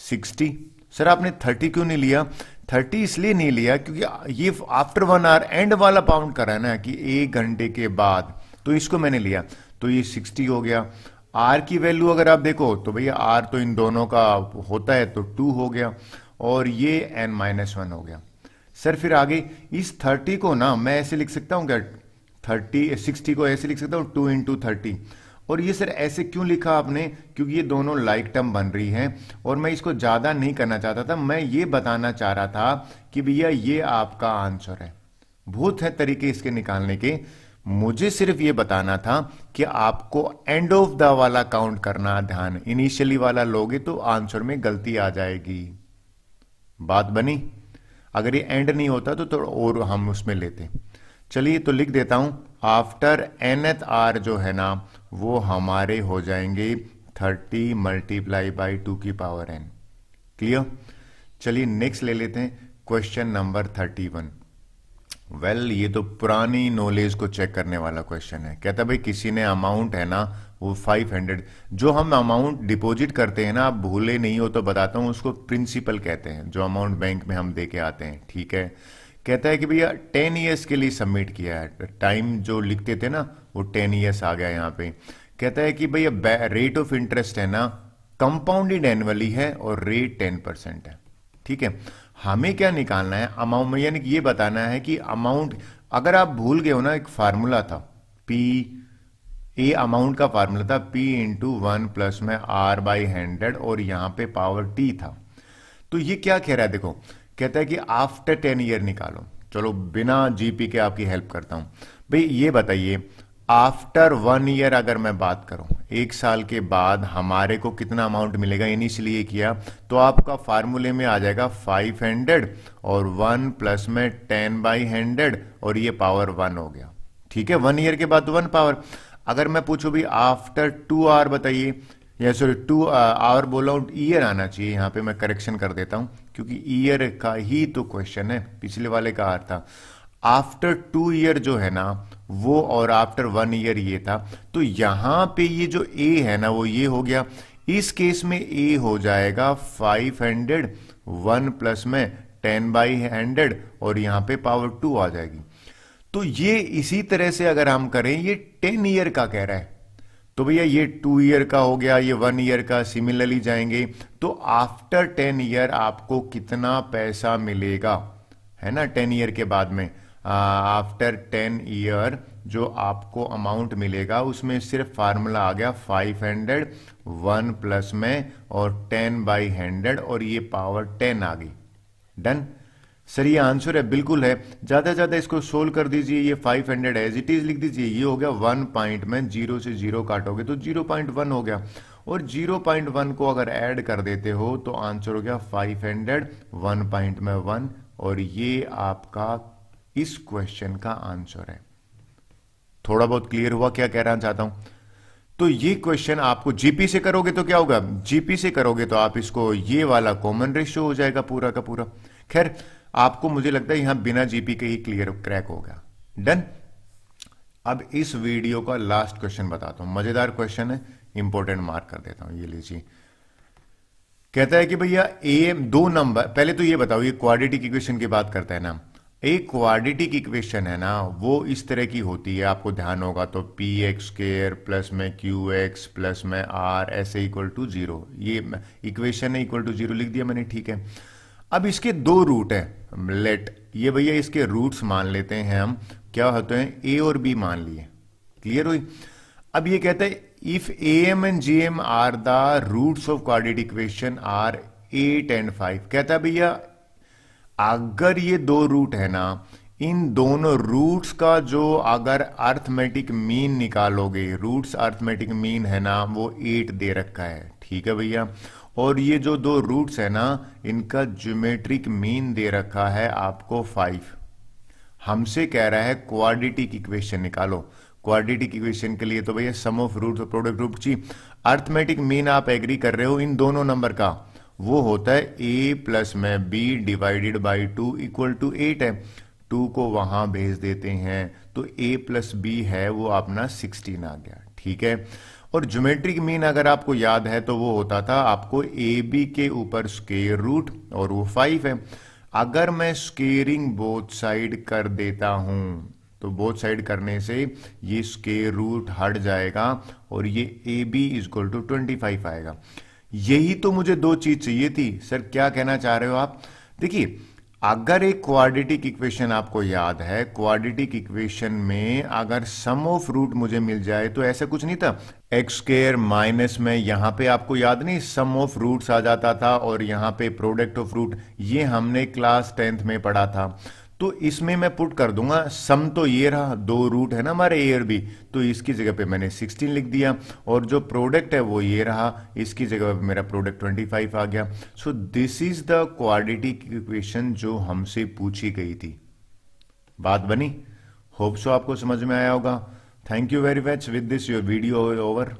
60। सर आपने 30 क्यों नहीं लिया? 30 इसलिए नहीं लिया क्योंकि ये आफ्टर 1 आवर एंड वाला काउंट कर रहा है ना कि 1 घंटे के बाद, तो इसको मैंने लिया, तो ये 60 हो गया। आर की वैल्यू अगर आप देखो तो भैया आर तो इन दोनों का होता है, तो 2 हो गया, और ये n-1 हो गया। सर फिर आगे इस 30 को ना मैं ऐसे लिख सकता हूं क्या, 60 को ऐसे लिख सकता हूं 2 इंटू 30। और ये सर ऐसे क्यों लिखा आपने, क्योंकि ये दोनों लाइक टर्म बन रही हैं, और मैं इसको ज्यादा नहीं करना चाहता था, मैं ये बताना चाह रहा था कि भैया ये आपका आंसर है। बहुत है तरीके इसके निकालने के, मुझे सिर्फ ये बताना था कि आपको एंड ऑफ द वाला काउंट करना, ध्यान इनिशियली वाला लोगे तो आंसर में गलती आ जाएगी। बात बनी? अगर ये एंड नहीं होता तो थोड़ा और हम उसमें लेते। चलिए तो लिख देता हूं आफ्टर nth आर जो है ना वो हमारे हो जाएंगे 30 मल्टीप्लाई बाई 2 की पावर n। क्लियर? चलिए नेक्स्ट ले लेते हैं क्वेश्चन नंबर 31। वेल ये तो पुरानी नॉलेज को चेक करने वाला क्वेश्चन है। कहता भाई किसी ने अमाउंट है ना वो 500, जो हम अमाउंट डिपॉजिट करते हैं ना, आप भूले नहीं हो तो बताता हूं, उसको प्रिंसिपल कहते हैं, जो अमाउंट बैंक में हम दे के आते हैं। ठीक है, कहता है कि भैया 10 ईयर्स के लिए सबमिट किया है, टाइम जो लिखते थे ना वो 10 ईयर्स आ गया यहाँ पे। कहता है कि भैया रेट ऑफ इंटरेस्ट है ना कंपाउंडेड एनुअली है और रेट 10% है। ठीक है, हमें क्या निकालना है अमाउंट में, यानी कि ये बताना है कि अमाउंट, अगर आप भूल गए हो ना एक फार्मूला था P, ए अमाउंट का फार्मूला था P इंटू 1 प्लस में R बाई 100 और यहां पे पावर T था। तो ये क्या कह रहा है देखो, कहता है कि आफ्टर 10 ईयर निकालो। चलो बिना जीपी के आपकी हेल्प करता हूं भाई, ये बताइए आफ्टर 1 ईयर अगर मैं बात करूं, 1 साल के बाद हमारे को कितना अमाउंट मिलेगा, इनिशियली ये किया तो आपका फार्मूले में आ जाएगा 500 और 1 प्लस में 10 बाई 100 और ये पावर 1 हो गया। ठीक है, 1 ईयर के बाद 1 पावर। अगर मैं पूछूं भी आफ्टर 2 आवर बताइए, या सॉरी 2 आवर बोला हूं, ईयर आना चाहिए, यहां पे मैं करेक्शन कर देता हूं क्योंकि ईयर का ही तो क्वेश्चन है, पिछले वाले का आर था। आफ्टर 2 ईयर जो है ना वो, और आफ्टर 1 ईयर ये था, तो यहां पे ये जो ए है ना वो ये हो गया। इस केस में ए हो जाएगा 500, 1 प्लस में 10 बाई 100 और यहां पे पावर 2 आ जाएगी। तो ये इसी तरह से अगर हम करें, ये 10 ईयर का कह रहा है, तो भैया ये 2 ईयर का हो गया, ये 1 ईयर का, सिमिलरली जाएंगे तो आफ्टर 10 ईयर आपको कितना पैसा मिलेगा, है ना, 10 ईयर के बाद में आफ्टर 10 ईयर जो आपको अमाउंट मिलेगा उसमें सिर्फ फार्मूला आ गया 500, 1 प्लस में और 10 बाई 100 और ये पावर 10 आ गई। डन सर, ये आंसर है, बिल्कुल है। ज्यादा ज्यादा इसको सोल्व कर दीजिए, ये 500 एज इट इज लिख दीजिए, ये हो गया 1 पॉइंट में 0 से 0 काटोगे तो 0.1 हो गया, और 0.1 को अगर ऐड कर देते हो तो आंसर हो गया 500, 1 पॉइंट में 1, और ये आपका इस क्वेश्चन का आंसर है। थोड़ा बहुत क्लियर हुआ क्या कहना चाहता हूं? तो ये क्वेश्चन आपको जीपी से करोगे तो क्या होगा, जीपी से करोगे तो आप इसको ये वाला कॉमन रेशियो हो जाएगा पूरा का पूरा। खैर आपको मुझे लगता है यहां बिना जीपी के ही क्लियर क्रैक होगा। डन। अब इस वीडियो का लास्ट क्वेश्चन बताता हूं, मजेदार क्वेश्चन है, इंपॉर्टेंट मार्क कर देता हूं, ये लीजिए। कहता है कि भैया ए दो नंबर, पहले तो ये बताओ ये क्वाड्रेटिक इक्वेशन की बात करता है ना। एक क्वाड्रेटिक इक्वेशन है ना वो इस तरह की होती है, आपको ध्यान होगा तो पी एक्स स्क्र प्लस में क्यू एक्स प्लस में आर ऐसे इक्वल टू 0, ये इक्वेशन है, इक्वल टू 0 लिख दिया मैंने, ठीक है। अब इसके दो रूट है, लेट ये भैया इसके रूट्स मान लेते हैं हम, क्या होते हैं ए और बी मान लिए, क्लियर हुई। अब ये कहता है if A M and G M are the roots of quadratic equation are 8 and 5, कहता है भैया अगर ये दो रूट है ना, इन दोनों रूट्स का जो अगर अर्थमेटिक मीन निकालोगे, रूट्स अर्थमेटिक मीन है ना वो 8 दे रखा है, ठीक है भैया। और ये जो दो रूट्स है ना इनका ज्योमेट्रिक मीन दे रखा है आपको 5। हमसे कह रहा है क्वाड्रेटिक इक्वेशन निकालो। क्वाड्रेटिक इक्वेशन के लिए तो भैया सम ऑफ रूट्स और प्रोडक्ट रूट चाहिए। अर्थमेटिक मीन आप एग्री कर रहे हो इन दोनों नंबर का, वो होता है a प्लस में b divided by 2 equal to 8 है। 2 को वहां भेज देते हैं तो a प्लस बी है वो अपना 16 आ गया, ठीक है। और ज्योमेट्रिक मीन अगर आपको याद है तो वो होता था आपको ए बी के ऊपर स्क्वायर रूट और वो 5 है। अगर मैं स्क्वेयरिंग बोथ साइड कर देता हूं तो बोथ साइड करने से ये स्क्वायर रूट हट जाएगा और ये ए बी इक्वल टू 25 आएगा। यही तो मुझे दो चीज चाहिए थी। सर क्या कहना चाह रहे हो आप? देखिए अगर एक क्वाड्रेटिक इक्वेशन आपको याद है, क्वाड्रेटिक इक्वेशन में अगर सम ऑफ रूट मुझे मिल जाए तो ऐसा कुछ नहीं था, एक्स स्क्वायर माइनस में यहां पे आपको याद नहीं सम ऑफ रूट्स आ जाता था और यहां पे प्रोडक्ट ऑफ रूट, ये हमने क्लास 10th में पढ़ा था। तो इसमें मैं पुट कर दूंगा सम, तो ये रहा दो रूट है ना हमारे ए और बी, तो इसकी जगह पे मैंने 16 लिख दिया और जो प्रोडक्ट है वो ये रहा, इसकी जगह पे मेरा प्रोडक्ट 25 आ गया। So this is the quadratic equation जो हमसे पूछी गई थी। बात बनी? होप सो आपको समझ में आया होगा। Thank you very much. With this your video over.